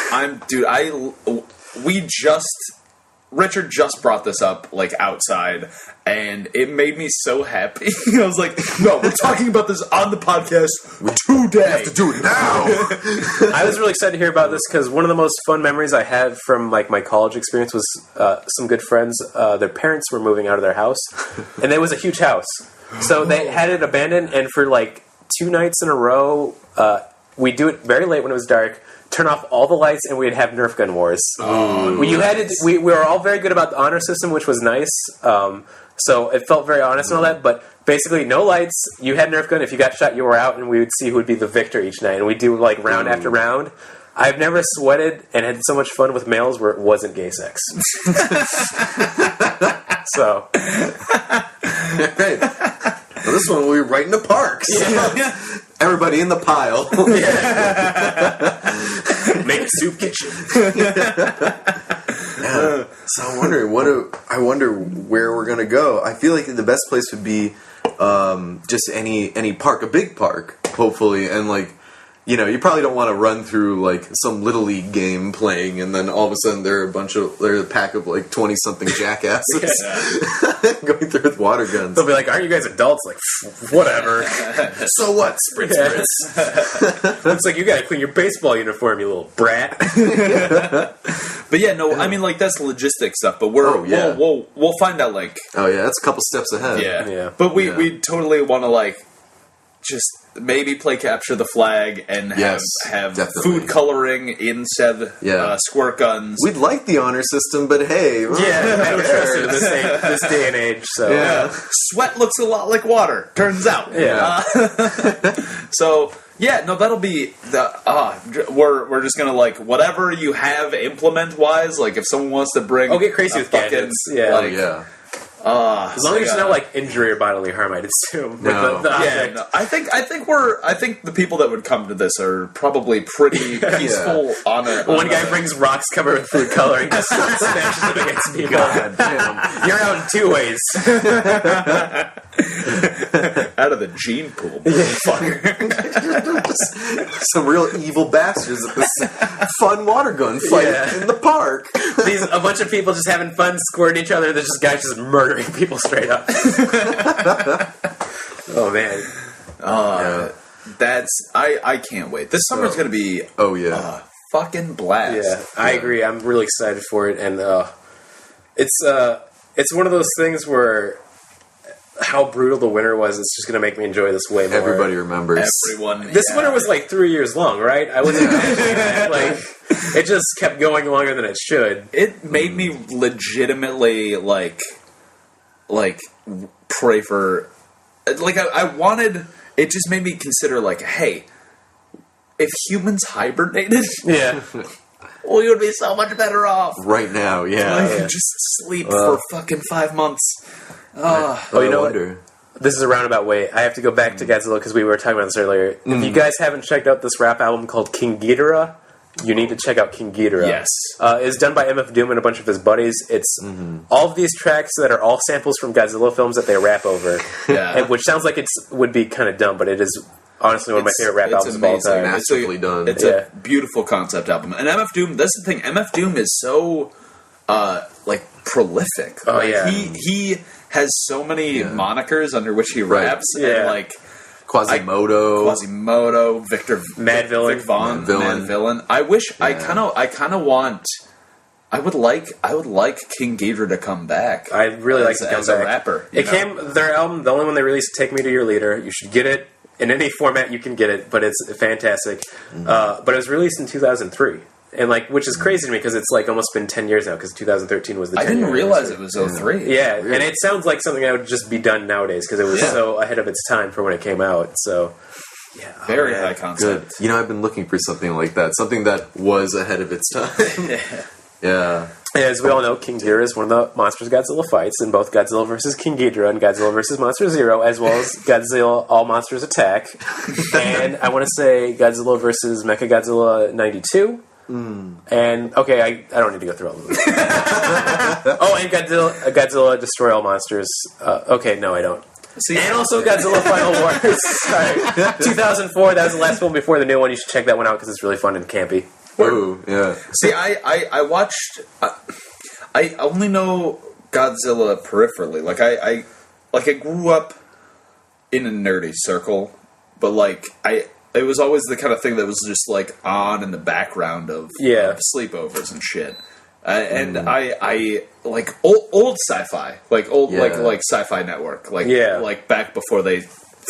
Richard just brought this up, like, outside, and it made me so happy. I was like, no, we're talking about this on the podcast today. We have to do it now. I was really excited to hear about this because one of the most fun memories I had from, like, my college experience was some good friends. Their parents were moving out of their house, and it was a huge house. So they had it abandoned, and for, like, 2 nights in a row, we'd do it very late when it was dark, turn off all the lights, and we'd have Nerf gun wars. We were all very good about the honor system, which was nice. So it felt very honest and all that. But basically, no lights. You had Nerf gun. If you got shot, you were out, and we would see who would be the victor each night. And we'd do like round after round. I've never sweated and had so much fun with males where it wasn't gay sex. So, great. Well, this one we'll be right in the parks. Yeah. Everybody in the pile. Make a soup kitchen. Yeah. So I wonder where we're gonna go. I feel like the best place would be just any park, a big park, hopefully, and like. You probably don't want to run through like some little league game playing, and then all of a sudden they're a pack of like 20-something jackasses going through with water guns. They'll be like, "Aren't you guys adults?" Like, whatever. So what? Spritz. Looks like you got to clean your baseball uniform, you little brat. But yeah, no, I mean like that's logistic stuff. But we'll find out like. Oh yeah, that's a couple steps ahead. Yeah. But we totally want to like. just maybe play capture the flag and have definitely. food coloring instead squirt guns. We'd like the honor system, but hey, I don't trust it in this day and age. So sweat looks a lot like water. Turns out. So. Yeah, no, that'll be the. We're just gonna like whatever you have implement wise. Like if someone wants to bring, get crazy with gadgets. As long as there's no like injury or bodily harm, I'd assume. No. I think the people that would come to this are probably pretty peaceful on it. One guy brings rocks covered with food coloring, just smashes them against people. God damn. You're out in 2 ways. Out of the gene pool, motherfucker. Some real evil bastards at this fun water gun fight in the park. A bunch of people just having fun, squirting each other. There's just guys just murdering people straight up. Oh man. That's I can't wait. This summer's gonna be fucking blast. Yeah, I agree. I'm really excited for it, and it's one of those things where how brutal the winter was. It's just going to make me enjoy this way more. Everybody remembers. Everyone. This winter was like 3 years long, right? I wasn't imagining that. Like, it just kept going longer than it should. It made me legitimately like pray for. Like I wanted. It just made me consider like, hey, if humans hibernated, well, you would be so much better off right now. Just sleep for fucking 5 months. You know what? This is a roundabout way. I have to go back to Godzilla because we were talking about this earlier. If you guys haven't checked out this rap album called King Ghidorah, you need to check out King Ghidorah. Yes. It's done by MF Doom and a bunch of his buddies. It's all of these tracks that are all samples from Godzilla films that they rap over. Which sounds like it would be kind of dumb, but it is honestly one of my favorite rap albums of all time. Masterfully done. It's a beautiful concept album. And MF Doom, that's the thing, MF Doom is so prolific. He has so many monikers under which he raps, and like Quasimodo, Victor, Mad Villain, Vic Vaughn, Mad Villain. I wish I kind of want. I would like King Ghidorah to come back. I'd really like to come as back. a rapper. Their album, the only one they released, "Take Me to Your Leader." You should get it in any format you can get it, but it's fantastic. But it was released in 2003. And which is crazy to me because it's almost been 10 years now because 2013 was the 10 I didn't realize it was 03. Yeah, and it sounds like something that would just be done nowadays because it was so ahead of its time for when it came out. So, very high concept. Good. I've been looking for something like that. Something that was ahead of its time. Yeah. As we all know, King Ghidorah is one of the Monsters Godzilla fights in both Godzilla vs. King Ghidorah and Godzilla vs. Monster Zero, as well as Godzilla All Monsters Attack. And I want to say Godzilla vs. Mechagodzilla 92. And okay, I don't need to go through all of them. And Godzilla Destroy All Monsters. Okay, no, I don't. And also Godzilla Final Wars. Sorry, 2004. That was the last one before the new one. You should check that one out because it's really fun and campy. Ooh, yeah. See, I watched. I only know Godzilla peripherally. I grew up in a nerdy circle, but it was always the kind of thing that was just on in the background of sleepovers and shit. And I like old sci-fi, like Sci-Fi Network, like back before they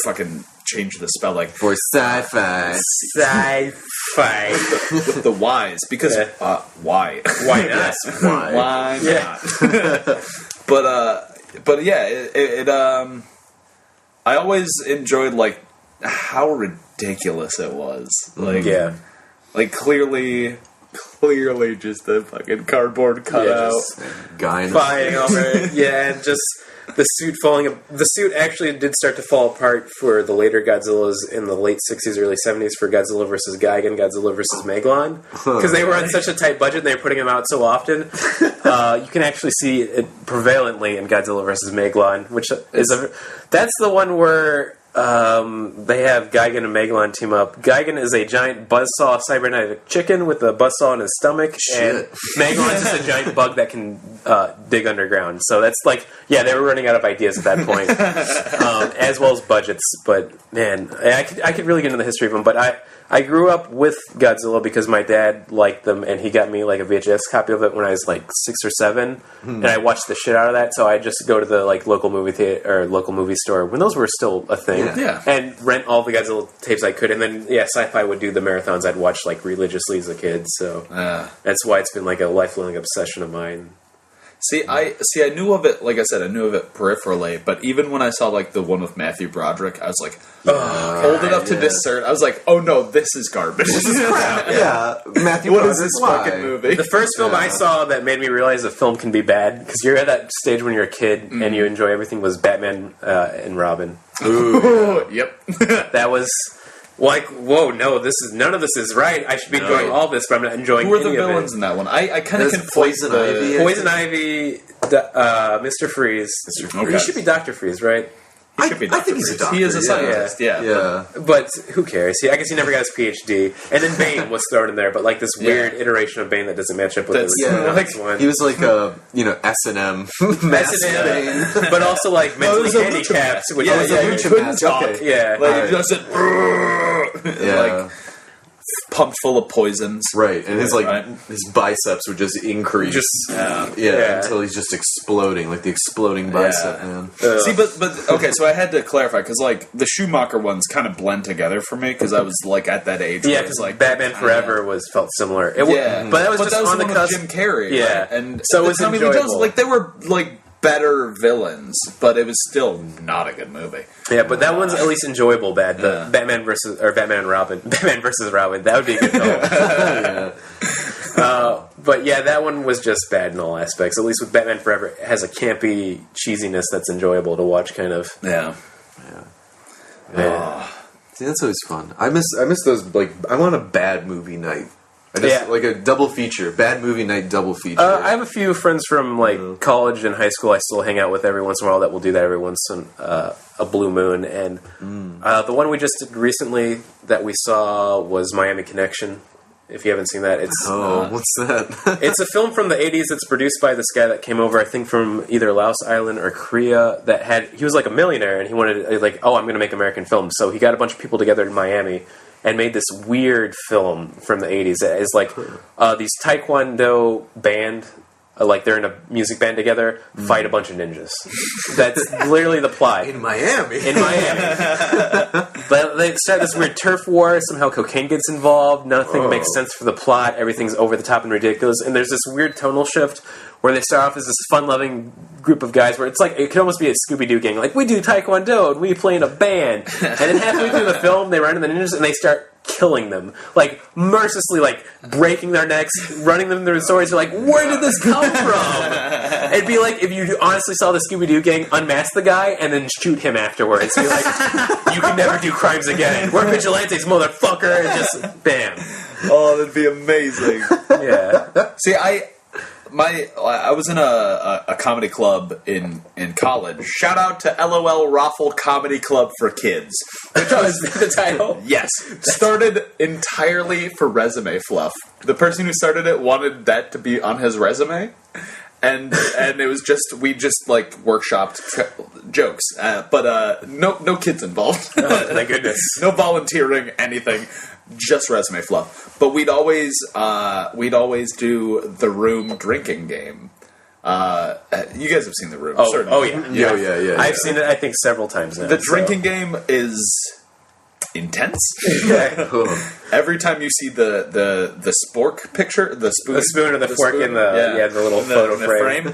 fucking changed the spelling for sci-fi. Sci-fi with the Y's because why? Why not? Why not? But yeah, it I always enjoyed how ridiculous it was. Clearly just a fucking cardboard cutout. Guy flying over it. Yeah, and just the suit falling. The suit actually did start to fall apart for the later Godzillas in the late 60s, early 70s for Godzilla vs. Gigan, Godzilla vs. Megalon. Because they were on such a tight budget and they were putting them out so often. You can actually see it prevalently in Godzilla vs. Megalon, which is that's the one where they have Gigan and Megalon team up. Gigan is a giant buzzsaw cybernetic chicken with a buzzsaw in his stomach, and Megalon is just a giant bug that can dig underground. So that's they were running out of ideas at that point, as well as budgets. But man, I could really get into the history of them. But I grew up with Godzilla because my dad liked them, and he got me a VHS copy of it when I was 6 or 7, and I watched the shit out of that. So I just go to the local movie theater or local movie store when those were still a thing. everything. Yeah. And rent all the Godzilla tapes I could. And then, Sci-Fi would do the marathons I'd watch, like, religiously as a kid. So that's why it's been, like, a lifelong obsession of mine. I knew of it, like I said, I knew of it peripherally, but even when I saw, like, the one with Matthew Broderick, I was like, hold it up to discern. I was like, oh no, this is garbage. This is crap. Matthew What Broderick, is this fucking movie? The first film I saw that made me realize a film can be bad, because you're at that stage when you're a kid and you enjoy everything, was Batman and Robin. Ooh, yep. That was... like, whoa, no, none of this is right. I should be enjoying all this, but I'm not enjoying any of it. Who were the villains in that one? I kind of conflate Poison Ivy. Poison Ivy, Mr. Freeze. Okay. He should be Dr. Freeze, right? He should be I think he's a doctor. He is a scientist, yeah. But who cares? I guess he never got his PhD. And then Bane was thrown in there, but like this weird iteration of Bane that doesn't match up with the next one. He was like a, S&M. S&M, but also like mentally handicapped. He couldn't talk. Okay. Yeah. Like, he just like, pumped full of poisons. Right, and his his biceps would just increase. Until he's just exploding, like the exploding bicep, man. See, but okay, so I had to clarify, because like the Schumacher ones kind of blend together for me, because I was like at that age. Yeah, because like Batman Forever felt similar. But that was just on the cusp. Jim Carrey. Yeah, right? And so it was enjoyable. Like they were like better villains, but it was still not a good movie. Yeah, but that one's at least enjoyable bad. The Batman and Robin. Batman versus Robin. That would be a good film. But yeah, that one was just bad in all aspects. At least with Batman Forever, it has a campy cheesiness that's enjoyable to watch, kind of. Yeah. See, that's always fun. I miss those, like, I want a bad movie night. Like a double feature. Bad movie night double feature. I have a few friends from like college and high school I still hang out with every once in a while that will do that every once in a blue moon. And the one we just did recently that we saw was Miami Connection. If you haven't seen that, it's... what's that? It's a film from the 80s that's produced by this guy that came over, I think, from either Laos Island or Korea, he was like a millionaire, and he wanted, I'm going to make American films. So he got a bunch of people together in Miami and made this weird film from the 80s. It's like these Taekwondo band, like they're in a music band together, fight a bunch of ninjas. That's literally the plot. In Miami. But they start this weird turf war. Somehow cocaine gets involved. Nothing makes sense for the plot. Everything's over the top and ridiculous. And there's this weird tonal shift where they start off as this fun-loving group of guys where it's like, it could almost be a Scooby-Doo gang. Like, we do Taekwondo and we play in a band. And then halfway through the film, they run into the ninjas and they start killing them. Like, mercilessly, like, breaking their necks, running them through the swords. You're like, where did this come from? It'd be like if you honestly saw the Scooby-Doo gang unmask the guy and then shoot him afterwards. You're like, you can never do crimes again. We're vigilantes, motherfucker. And just, bam. Oh, that'd be amazing. Yeah. See, I was in a comedy club in college. Shout out to LOL Raffle Comedy Club for Kids. Which was the title? Yes. Started entirely for resume fluff. The person who started it wanted that to be on his resume. And it was we just like workshopped jokes, but no kids involved. Oh, thank goodness. No volunteering, anything. Just resume fluff. But we'd always do the room drinking game. You guys have seen The Room. Yeah. I've seen it, I think, several times now. The drinking game is intense. Every time you see the spork picture, the spoon or the fork in the little photo frame.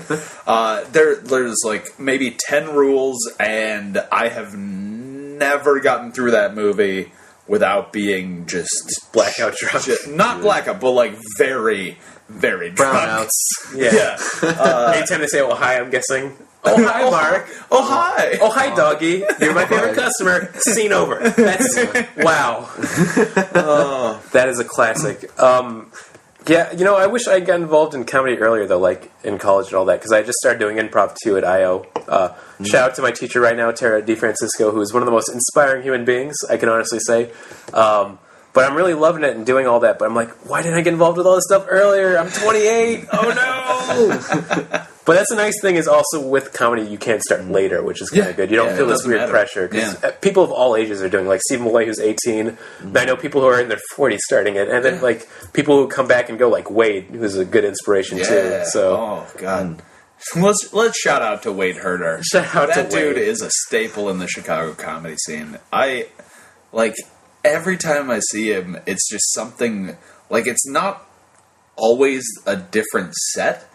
There's like maybe 10 rules, and I have never gotten through that movie without being just blackout drunk. Not blackout, but like very, very drunk. Brownouts. Yeah. Anytime they say, "Oh hi," I'm guessing. Oh hi, Mark. Oh hi. Oh hi, doggy. You're my favorite customer. Scene over. That's wow. Oh, that is a classic. Yeah, I wish I got involved in comedy earlier, though, like in college and all that, because I just started doing improv, too, at I.O. Shout out to my teacher right now, Tara DeFrancisco, who is one of the most inspiring human beings, I can honestly say. But I'm really loving it and doing all that, but I'm like, why didn't I get involved with all this stuff earlier? I'm 28! Oh, no! But that's the nice thing is also with comedy, you can start later, which is kind of good. You don't feel this weird pressure. Because people of all ages are doing, like Stephen Millay, who's 18. And I know people who are in their 40s starting it. And then, like, people who come back and go, like Wade, who's a good inspiration, too. So, oh, God. Let's shout out to Wade Herder. Shout out that to dude Wade. is a staple in the Chicago comedy scene. I like every time I see him, it's just something like it's not always a different set,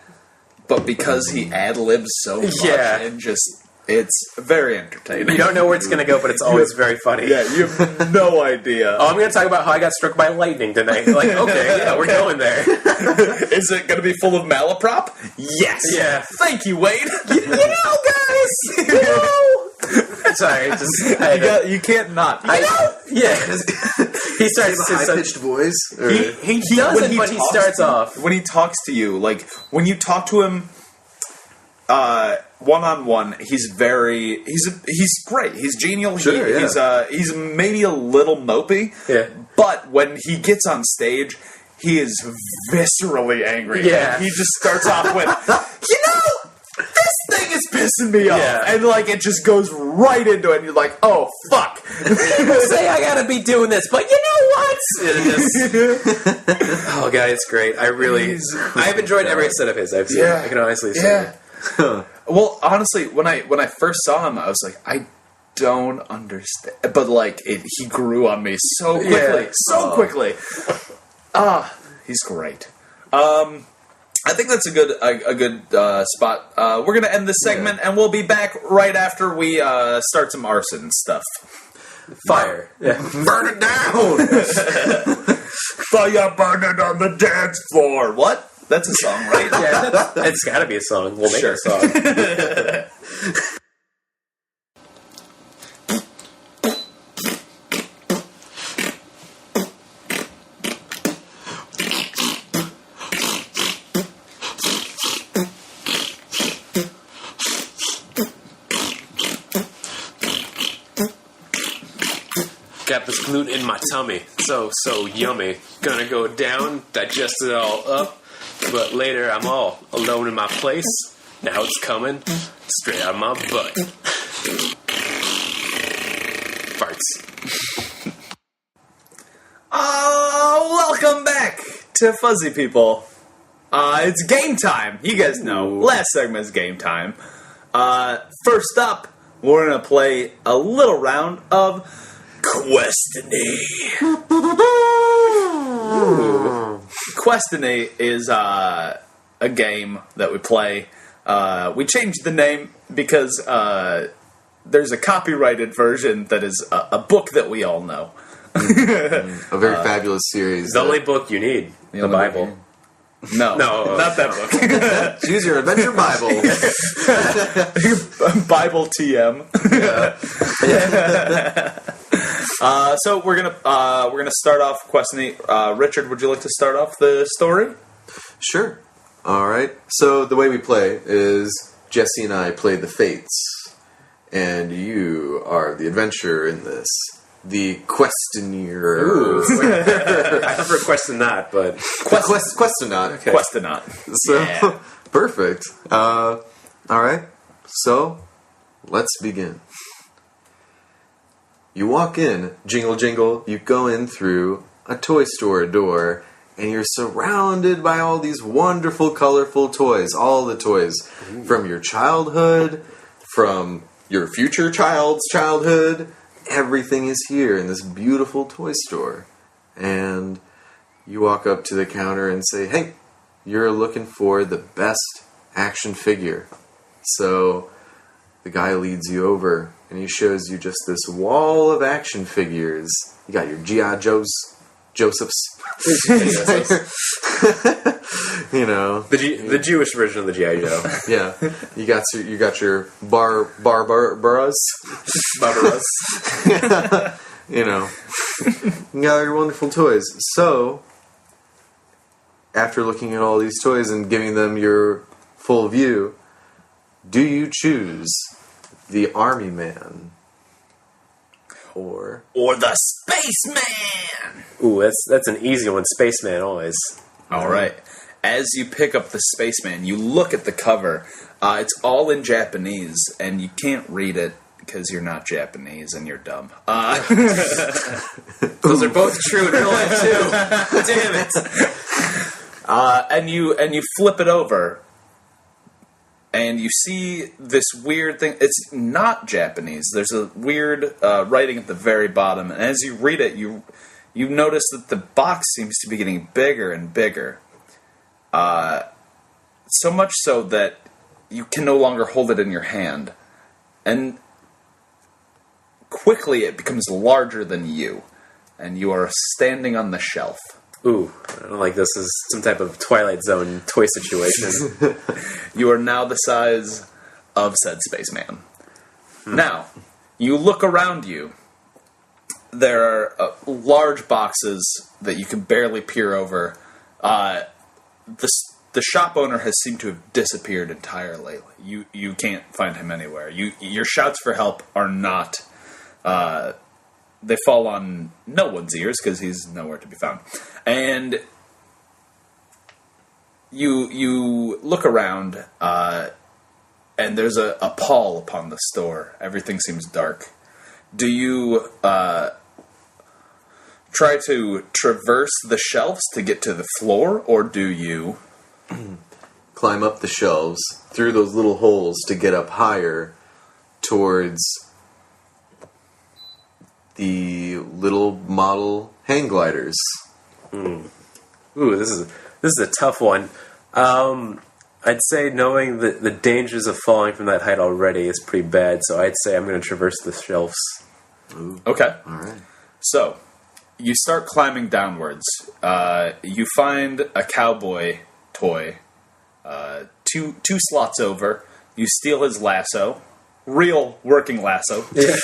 but because he ad libs so much and just it's very entertaining. You don't know where it's going to go, but it's always very funny. Yeah, you have no idea. Oh, I'm going to talk about how I got struck by lightning tonight. Like, okay, yeah, we're going there. Is it going to be full of malaprop? Yes. Yeah. Thank you, Wade. You know, guys. You know. Sorry, You can't not. Yeah. He starts a high-pitched voice? Or? He doesn't, but he starts off. When he talks to you, like, when you talk to him one-on-one, he's great. He's genial. Sure, He's maybe a little mopey. Yeah. But when he gets on stage, he is viscerally angry. Yeah. He just starts off with, this thing is pissing me off. Yeah. And, like, it just goes right into it, and you're like, oh, fuck. People say I gotta be doing this, but you know what? Oh, God, it's great. I've enjoyed every set of his I've seen. I can honestly say. Well, honestly, when I first saw him, I was like, I don't understand. But, like, he grew on me so quickly. Quickly. He's great. I think that's a good spot. We're going to end this segment, and we'll be back right after we start some arson stuff. Fire. Yeah. Burn it down! Fire burning on the dance floor. What? That's a song, right? Yeah, it's got to be a song. We'll make it a song. Got this gluten in my tummy, so yummy. Gonna go down, digest it all up, but later I'm all alone in my place. Now it's coming straight out of my butt. Farts. Welcome back to Fuzzy People. It's game time. You guys know. Last segment is game time. First up, we're gonna play a little round of Questiny. Questiny is a game that we play. We changed the name because there's a copyrighted version that is a book that we all know. A very fabulous series. The only book you need, the Bible. No, not that book. Choose your adventure Bible. Bible TM. So we're gonna start off Questiny. Richard, would you like to start off the story? Sure. All right. So the way we play is Jesse and I play the Fates, and you are the adventurer in this, the questioner. I prefer Questionaut, but Questionaut. Okay. Questionaut. So perfect. All right. So let's begin. You walk in, jingle jingle, you go in through a toy store door, and you're surrounded by all these wonderful, colorful toys. All the toys from your childhood, from your future child's childhood. Everything is here in this beautiful toy store. And you walk up to the counter and say, hey, you're looking for the best action figure. So the guy leads you over, and he shows you just this wall of action figures. You got your G.I. Josephs. You know, the Jewish version of the G.I. Joe. Yeah, you got your Barbaras. You know, you got your wonderful toys. So, after looking at all these toys and giving them your full view, do you choose the Army Man or the Spaceman? Ooh, that's an easy one. Spaceman always. All right. As you pick up the Spaceman, you look at the cover. It's all in Japanese, and you can't read it because you're not Japanese and you're dumb. Those are both true in real life too. Damn it! And you flip it over, and you see this weird thing. It's not Japanese. There's a weird writing at the very bottom, and as you read it, you notice that the box seems to be getting bigger and bigger. So much so that you can no longer hold it in your hand. And quickly it becomes larger than you. And you are standing on the shelf. Ooh, I don't like this. This is some type of Twilight Zone toy situation. You are now the size of said spaceman. Now, you look around you. There are large boxes that you can barely peer over. The shop owner has seemed to have disappeared entirely. You can't find him anywhere. Your shouts for help are not... they fall on no one's ears because he's nowhere to be found. And you look around, and there's a pall upon the store. Everything seems dark. Do you try to traverse the shelves to get to the floor, or do you climb up the shelves through those little holes to get up higher towards the little model hang gliders? Ooh, this is a tough one. I'd say knowing the dangers of falling from that height already is pretty bad, so I'd say I'm going to traverse the shelves. Ooh. Okay. All right. So, you start climbing downwards. You find a cowboy toy two slots over. You steal his lasso. Real working lasso. Yeah.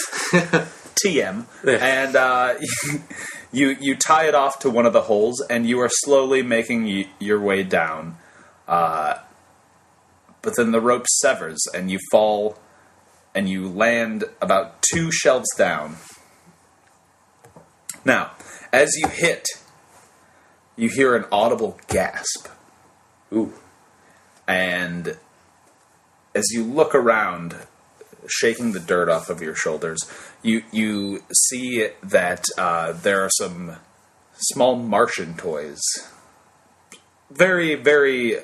TM. Yeah. And you tie it off to one of the holes, and you are slowly making your way down. But then the rope severs, and you fall, and you land about 2 shelves down. Now, as you hit, you hear an audible gasp. Ooh. And as you look around, shaking the dirt off of your shoulders, you see that there are some small Martian toys. Very, very,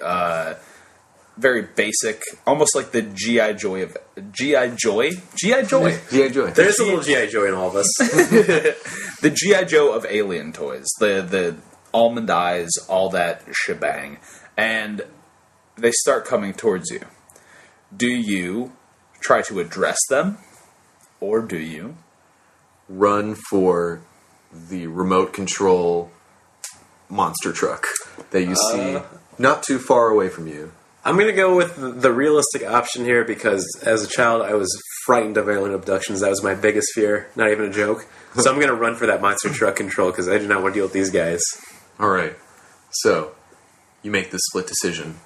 very basic, almost like the G.I. Joy of... G.I. Joy? G.I. Joy. G.I. Joy. There's a little G.I. Joy in all of us. The G.I. Joe of alien toys. The almond eyes, all that shebang. And they start coming towards you. Do you try to address them? Or do you run for the remote control monster truck that you see not too far away from you? I'm going to go with the realistic option here because as a child I was frightened of alien abductions. That was my biggest fear, not even a joke. So I'm going to run for that monster truck control because I do not want to deal with these guys. Alright, so you make the split decision.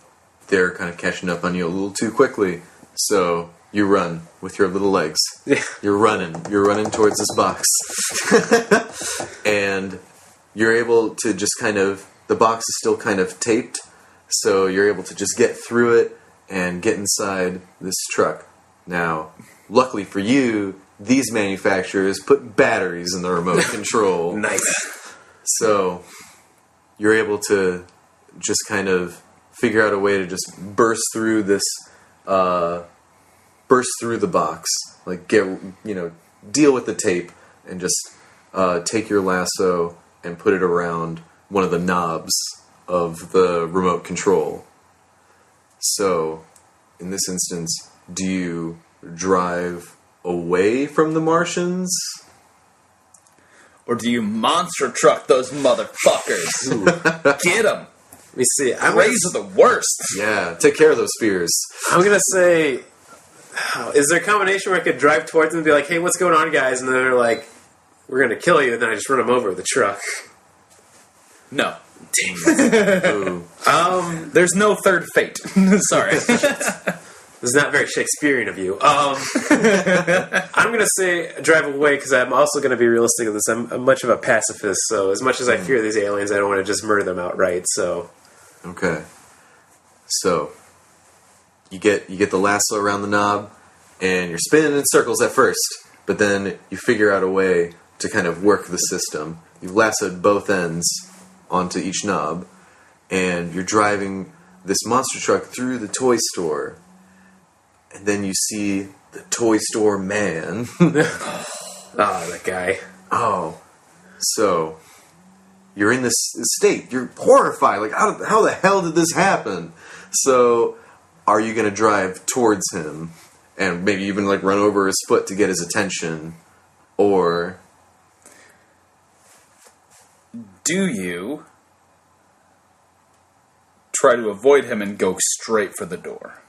They're kind of catching up on you a little too quickly, so you run with your little legs. Yeah. You're running towards this box. And you're able to just kind of, the box is still kind of taped, so you're able to just get through it and get inside this truck. Now, luckily for you, these manufacturers put batteries in the remote control. Nice. So you're able to just kind of figure out a way to just burst through this, burst through the box, like deal with the tape and just take your lasso and put it around one of the knobs of the remote control. So, in this instance, do you drive away from the Martians? Or do you monster truck those motherfuckers? Get them! Let me see. Rays are the worst. Yeah, take care of those fears. I'm going to say... Is there a combination where I could drive towards them and be like, hey, what's going on, guys? And then they're like, we're going to kill you. And then I just run them over with the truck. No. Ooh. There's no third fate. Sorry. This is not very Shakespearean of you. I'm going to say drive away because I'm also going to be realistic with this. I'm much of a pacifist, so as much as I fear these aliens, I don't want to just murder them outright. So, okay. So you get the lasso around the knob, and you're spinning in circles at first, but then you figure out a way to kind of work the system. You've lassoed both ends onto each knob, and you're driving this monster truck through the toy store. And then you see the toy store man. That guy. Oh, so you're in this state. You're horrified. Like, how the hell did this happen? So, are you going to drive towards him and maybe even like run over his foot to get his attention, or do you try to avoid him and go straight for the door?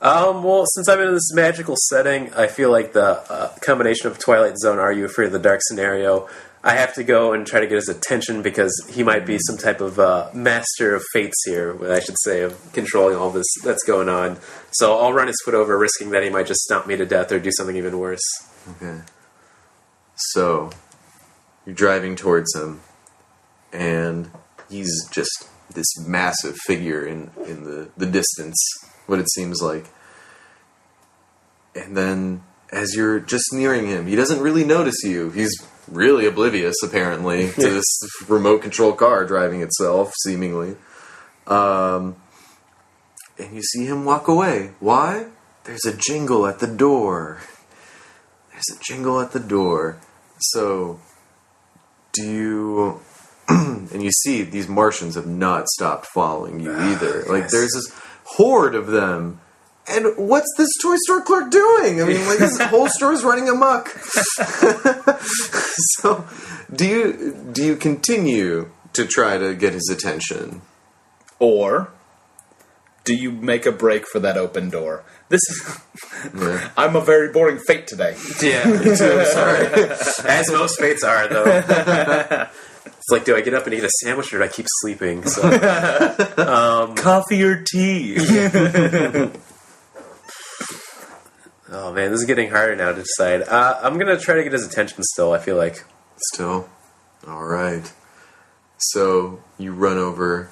Well, since I'm in this magical setting, I feel like the combination of Twilight Zone, Are You Afraid of the Dark scenario, I have to go and try to get his attention because he might be some type of master of fates here, I should say, of controlling all this that's going on. So I'll run his foot over, risking that he might just stomp me to death or do something even worse. Okay. So, you're driving towards him, and he's just this massive figure in the distance, what it seems like. And then, as you're just nearing him, he doesn't really notice you. He's really oblivious, apparently, to this remote control car driving itself, seemingly. And you see him walk away. Why? There's a jingle at the door. There's a jingle at the door. So, do you... and you see these Martians have not stopped following you either. Like, there's this horde of them. And what's this toy store clerk doing? I mean, like, this whole store is running amok. So, do you continue to try to get his attention? Or do you make a break for that open door? This is... I'm a very boring fate today. Yeah, me too. Sorry. As most fates are, though. It's like, do I get up and eat a sandwich or do I keep sleeping? So, coffee or tea? Oh man, this is getting harder now to decide. I'm gonna try to get his attention still, I feel like. Still? Alright. So, you run over,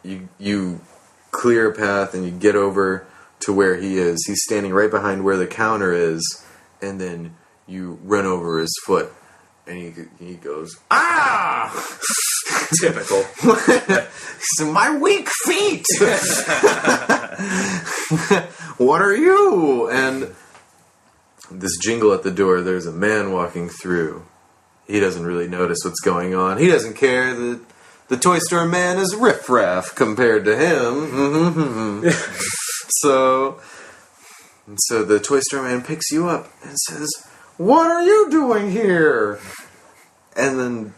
you clear a path and you get over to where he is. He's standing right behind where the counter is, and then you run over his foot, and he goes, "Ah!" Typical. So, my weak feet! What are you? And this jingle at the door, there's a man walking through. He doesn't really notice what's going on. He doesn't care that the toy store man is riffraff compared to him. So the toy store man picks you up and says, "What are you doing here?" And then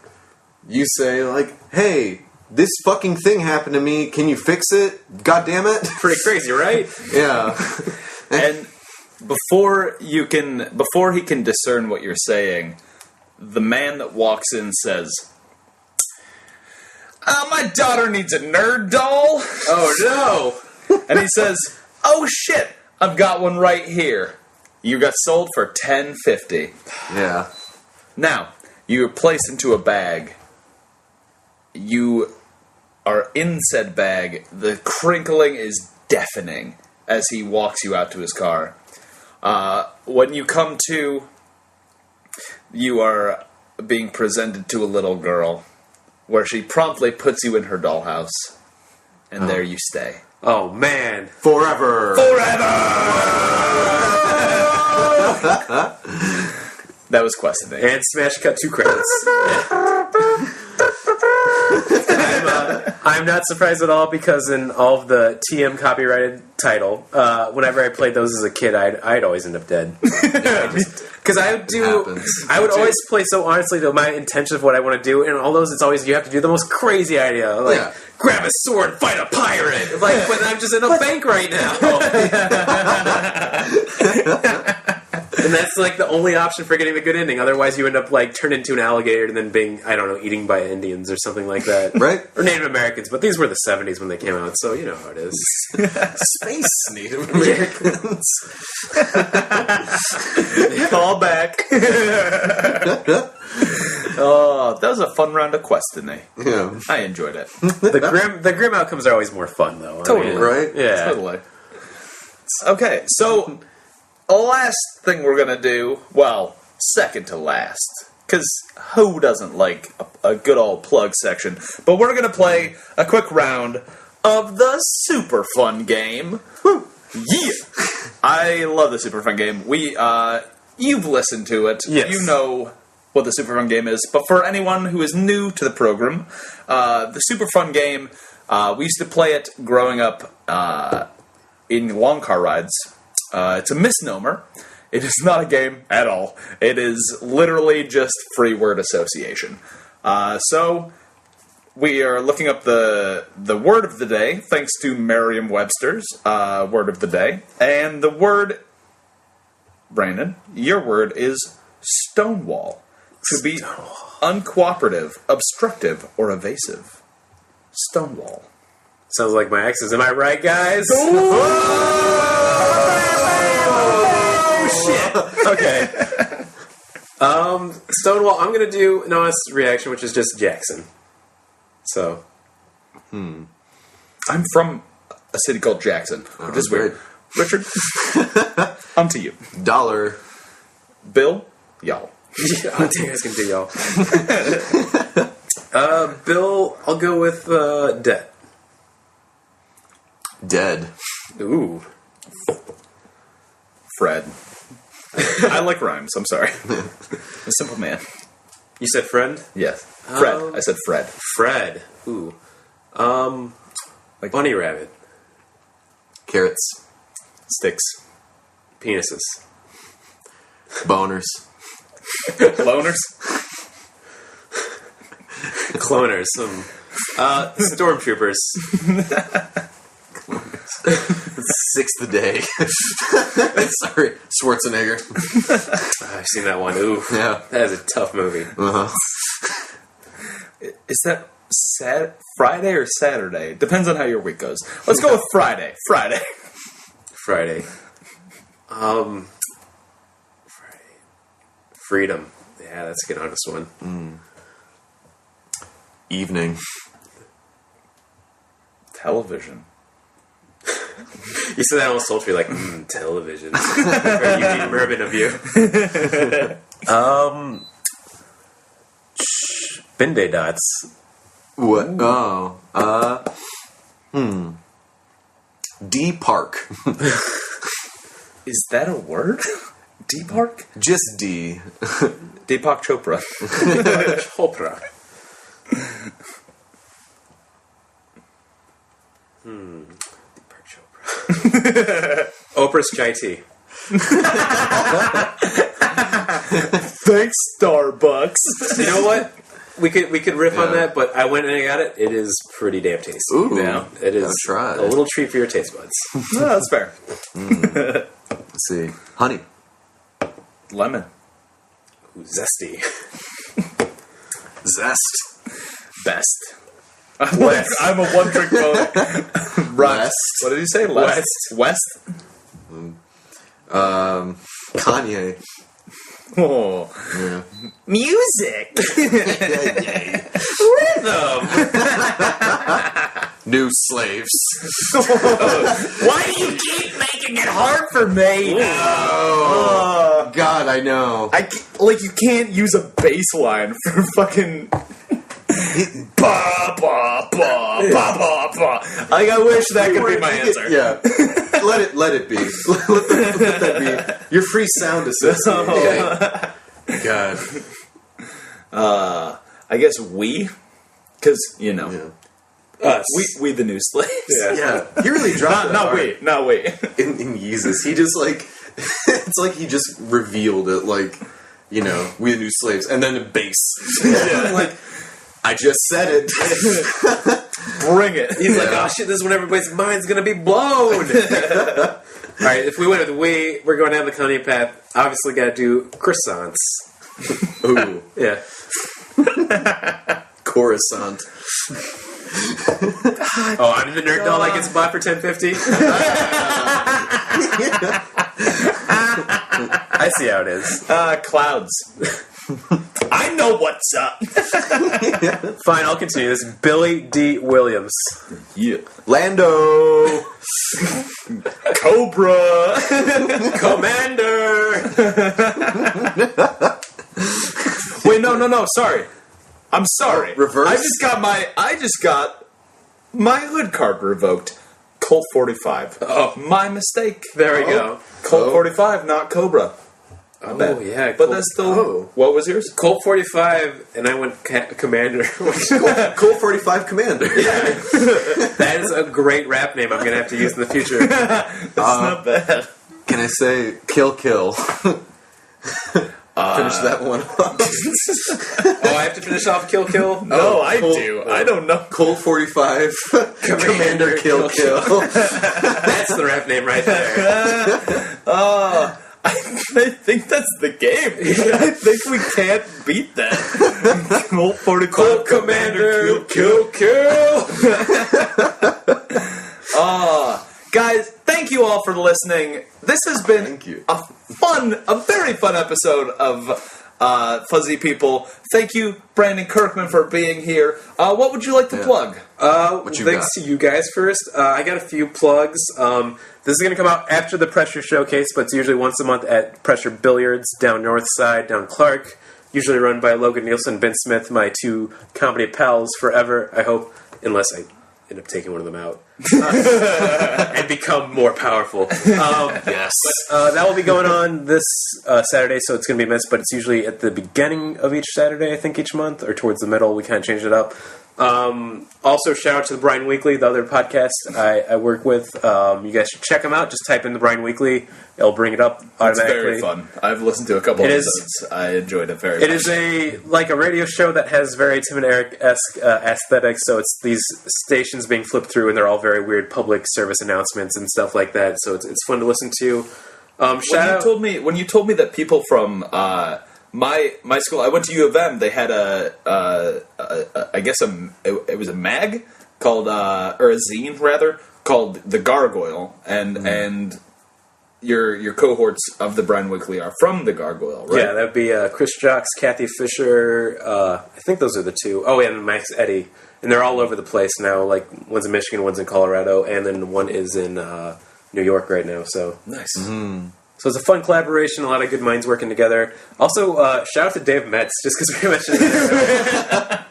you say, like, "Hey, this fucking thing happened to me. Can you fix it? God damn it." Pretty crazy, right? Yeah. And before he can discern what you're saying, the man that walks in says, "My daughter needs a nerd doll." Oh no! And he says, "Oh shit, I've got one right here. You got sold for $10.50. Yeah. Now, you are placed into a bag. You are in said bag. The crinkling is deafening as he walks you out to his car. When you come to, you are being presented to a little girl, where she promptly puts you in her dollhouse, and there you stay. Oh man! Forever! That was Questing. And smash cut 2 credits. I'm not surprised at all because in all of the TM copyrighted title, whenever I played those as a kid, I'd always end up dead. Because I would always play so honestly to my intention of what I want to do, and all those, it's always, you have to do the most crazy idea, like, grab a sword, fight a pirate, like, but I'm just in a bank right now. And that's like the only option for getting the good ending. Otherwise, you end up like turned into an alligator and then being, I don't know, eating by Indians or something like that, right? Or Native Americans. But these were the 70s when they came out, so you know how it is. Space Native Americans. Call back. Oh, that was a fun round of questing. Yeah, I enjoyed it. The grim outcomes are always more fun, though. Totally, I mean, right? Yeah, totally. Okay, so the last thing we're gonna do, well, second to last, because who doesn't like a good old plug section? But we're gonna play a quick round of the super fun game. Yeah, I love the Super Fun game. You've listened to it. Yes. You know what the Super Fun game is. But for anyone who is new to the program, the Super Fun game, we used to play it growing up in long car rides. It's a misnomer. It is not a game at all. It is literally just free word association. So we are looking up the word of the day, thanks to Merriam-Webster's word of the day. And the word, Brandon, your word is stonewall. To be uncooperative, obstructive, or evasive. Stonewall. Sounds like my exes. Am I right, guys? Shit. Okay. Stonewall. I'm gonna do an honest reaction, which is just Jackson. So. I'm from a city called Jackson, which is weird. Richard, on to you. Dollar. Bill, y'all. I think I was gonna do y'all. Bill, I'll go with debt. Dead. Ooh. Fred. I like rhymes. I'm sorry. I'm a simple man. You said friend? Yes. Fred. I said Fred. Fred. Ooh. Like Bunny rabbit. Carrots. sticks. Penises. Boners. Loners. Cloners. Stormtroopers. Sixth a day. Sorry, Schwarzenegger. I've seen that one. Ooh. Yeah. That is a tough movie. Uh-huh. Is that Friday or Saturday? Depends on how your week goes. Let's go with Friday. Friday. Friday. Freedom. Yeah, that's a good honest one. Evening. Television. You said that almost sultry, like, television. Very Eugene Mervin of you. Binde dots. What? Oh. D Park. Is that a word? Deepak? Just D. Deepak Chopra. Chopra. Deepak Chopra. Oprah's chai tea. Thanks, Starbucks. You know what? We could riff on that, but I went and I got it. It is pretty damn tasty. Ooh. Yeah. It is Gotta try. a little treat for your taste buds. No, that's fair. Let's see. Honey. Lemon. Ooh, zesty. Zest. Best. I'm a one-trick pony. West. What did you say? West? Kanye. Oh. Yeah. Music. Rhythm. New slaves. Why do you keep making it hard for me? Oh, God, I know. You can't use a bass line for fucking... Ba, ba, ba, ba, ba, ba. I wish that could be my answer. Yeah. Let it be. Let that be your free sound assistant. Okay. God. I guess we, because Yeah. Us. we the new slaves. Yeah. He really dropped Not that we. in Yeezus. He just it's like he just revealed it, like, we the new slaves, and then a bass. Like, I just said it. Bring it. He's like, oh shit, this is when everybody's mind's gonna be blown. Alright, if we went with we're going down the Kanye path. Obviously gotta do croissants. Ooh. Yeah. Coruscant. Oh, I'm the nerd doll that gets bought for $10.50. I see how it is. Clouds. I know what's up. Fine, I'll continue this. Billy D. Williams. Yeah. Lando. Cobra. Commander. Wait, no. Sorry. I'm sorry. Reverse? I just got my hood card revoked. Colt 45. Oh. My mistake. There we go. Colt 45, not Cobra. Oh, yeah. But that's still... Oh. What was yours? Colt 45, and I went Commander. Colt 45 Commander. That is a great rap name I'm going to have to use in the future. That's not bad. Can I say Kill? Finish that one off. I have to finish off Kill? No, I do. I don't know. Colt 45 Commander Kill. That's the rap name right there. I think that's the game. I think we can't beat that. Colt 45 Colt Commander Kill. Guys, thank you all for listening. This has been Thank you. a very fun episode of Fuzzy People. Thank you, Brandon Kirkman, for being here. What would you like to plug? Thanks to you guys first. I got a few plugs. This is going to come out after the Pressure Showcase, but it's usually once a month at Pressure Billiards down North Side, down Clark. Usually run by Logan Nielsen, Ben Smith, my two comedy pals forever, I hope, unless I end up taking one of them out and become more powerful. Yes. That will be going on this Saturday, so it's going to be missed, but it's usually at the beginning of each Saturday, I think, each month, or towards the middle. We kind of changed it up. Also, shout out to the Brian Weekly, the other podcast I work with. You guys should check them out. Just type in the Brian Weekly. It'll bring it up automatically. It's very fun. I've listened to a couple episodes. I enjoyed it very much. It is a radio show that has very Tim and Eric-esque aesthetics, so it's these stations being flipped through, and they're all very weird public service announcements and stuff like that, so it's fun to listen to. When you told me that people from my school, I went to U of M, they had it was a mag called, or a zine rather, called The Gargoyle, and your cohorts of the Brian Weekly are from The Gargoyle, right? Yeah, that would be Chris Jocks, Kathy Fisher, I think those are the two. Oh, yeah, and Max Eddy. And they're all over the place now, like one's in Michigan, one's in Colorado, and then one is in New York right now, so... Nice. Mm-hmm. So it's a fun collaboration, a lot of good minds working together. Also, shout out to Dave Metz, just because we mentioned it.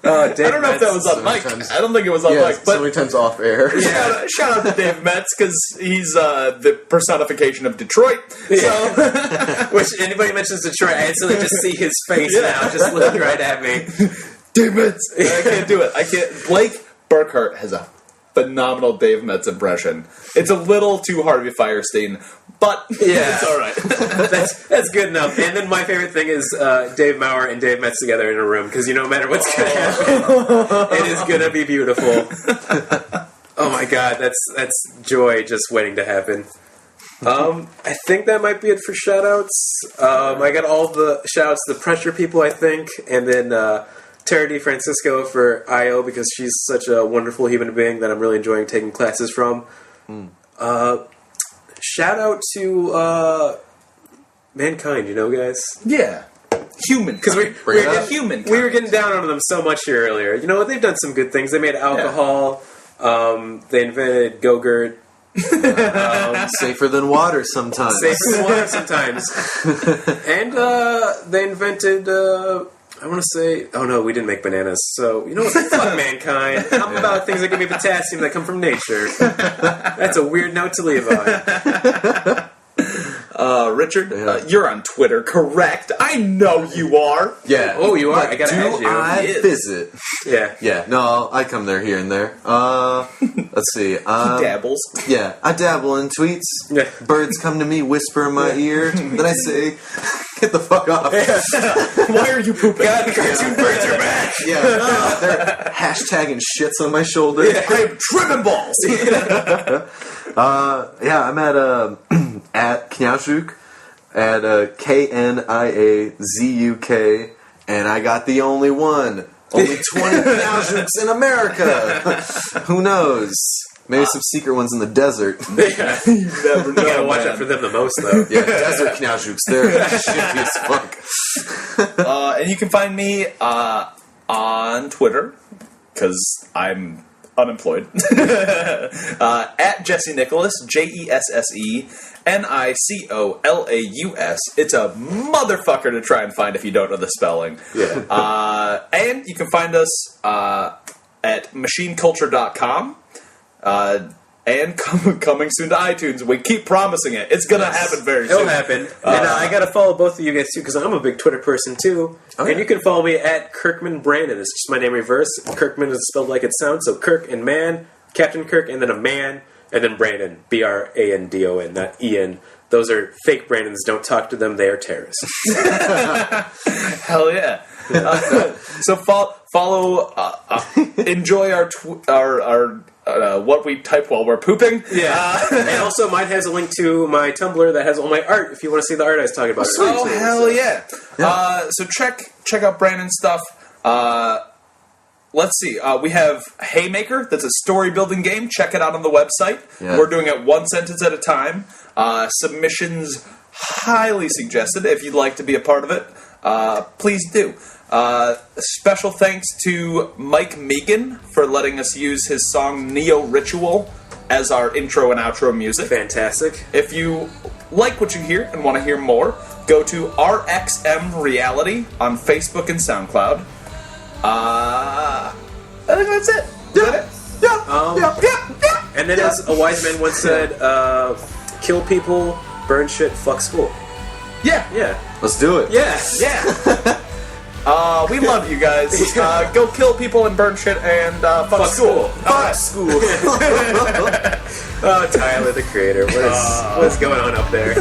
I don't know if that was on mic. I don't think it was on mic. But so many times off air. Yeah. Shout out to Dave Metz, because he's the personification of Detroit. Yeah. So, which, anybody mentions Detroit, I instantly just see his face now, just looking right at me. Dave Metz! I can't do it. I can't. Blake Burkhart has a phenomenal Dave Metz impression. It's a little too Harvey Firestein, but it's all right. that's good enough. And then my favorite thing is Dave Maurer and Dave Metz together in a room, because no matter what's going to happen, it is going to be beautiful. Oh my god, that's joy just waiting to happen. I think that might be it for shout-outs. I got all the shout-outs to the Pressure people, I think, and then Tara DeFrancisco for I.O. because she's such a wonderful human being that I'm really enjoying taking classes from. Shout out to Mankind, guys? Yeah. Human. Because we were getting down on them so much here earlier. They've done some good things. They made alcohol. They invented Go-Gurt. Safer than water sometimes. And they invented... I want to say... Oh, no, we didn't make bananas. So, what? Fuck Mankind. I'm about things that give me potassium that come from nature. That's a weird note to leave on. Richard, you're on Twitter, correct? I know you are. Yeah. Oh, you are? I gotta add you. I visit? Yeah. Yeah. No, I come there here and there. Let's see. He dabbles. Yeah, I dabble in tweets. Yeah. Birds come to me, whisper in my ear. Then I say, get the fuck off. Why are you pooping? God, the cartoon birds are back. Yeah. They're hashtagging shits on my shoulder. Yeah. I am trimming balls. I'm at Kniazuk, at Kniazuk, and I got the only one. Only 20 Kniazuks in America. Who knows? Maybe some secret ones in the desert. Yeah. You never know. You gotta watch out for them the most, though. Yeah, desert Kniazuks. They're shitty as fuck. And you can find me on Twitter, because I'm unemployed. At Jesse Nicholas, JESSE NICOLAUS. It's a motherfucker to try and find if you don't know the spelling. Yeah. And you can find us at machineculture.com. and coming soon to iTunes. We keep promising it. It's going to happen very soon. It'll happen. And I got to follow both of you guys, too, because I'm a big Twitter person, too. And you can follow me at Kirkman Brandon. It's just my name reversed. Kirkman is spelled like it sounds, so Kirk and man, Captain Kirk, and then a man, and then Brandon, Brandon, not Ian. Those are fake Brandons. Don't talk to them. They are terrorists. Hell yeah. So follow, enjoy our what we type while we're pooping. Yeah. And also, mine has a link to my Tumblr that has all my art if you want to see the art I was talking about. Oh, hell yeah. So check out Brandon's stuff. Let's see. We have Haymaker. That's a story building game. Check it out on the website. Yeah. We're doing it one sentence at a time. Submissions highly suggested. If you'd like to be a part of it, please do. Special thanks to Mike Megan for letting us use his song Neo Ritual as our intro and outro music. Fantastic. If you like what you hear and want to hear more, go to RXM Reality on Facebook and SoundCloud. I think that's it. Yeah. And then, as a wise man once said, kill people, burn shit, fuck school. Yeah. Let's do it. Yeah. We love you guys. Go kill people and burn shit and fuck school. Fuck school. Tyler, the creator. What is going on up there?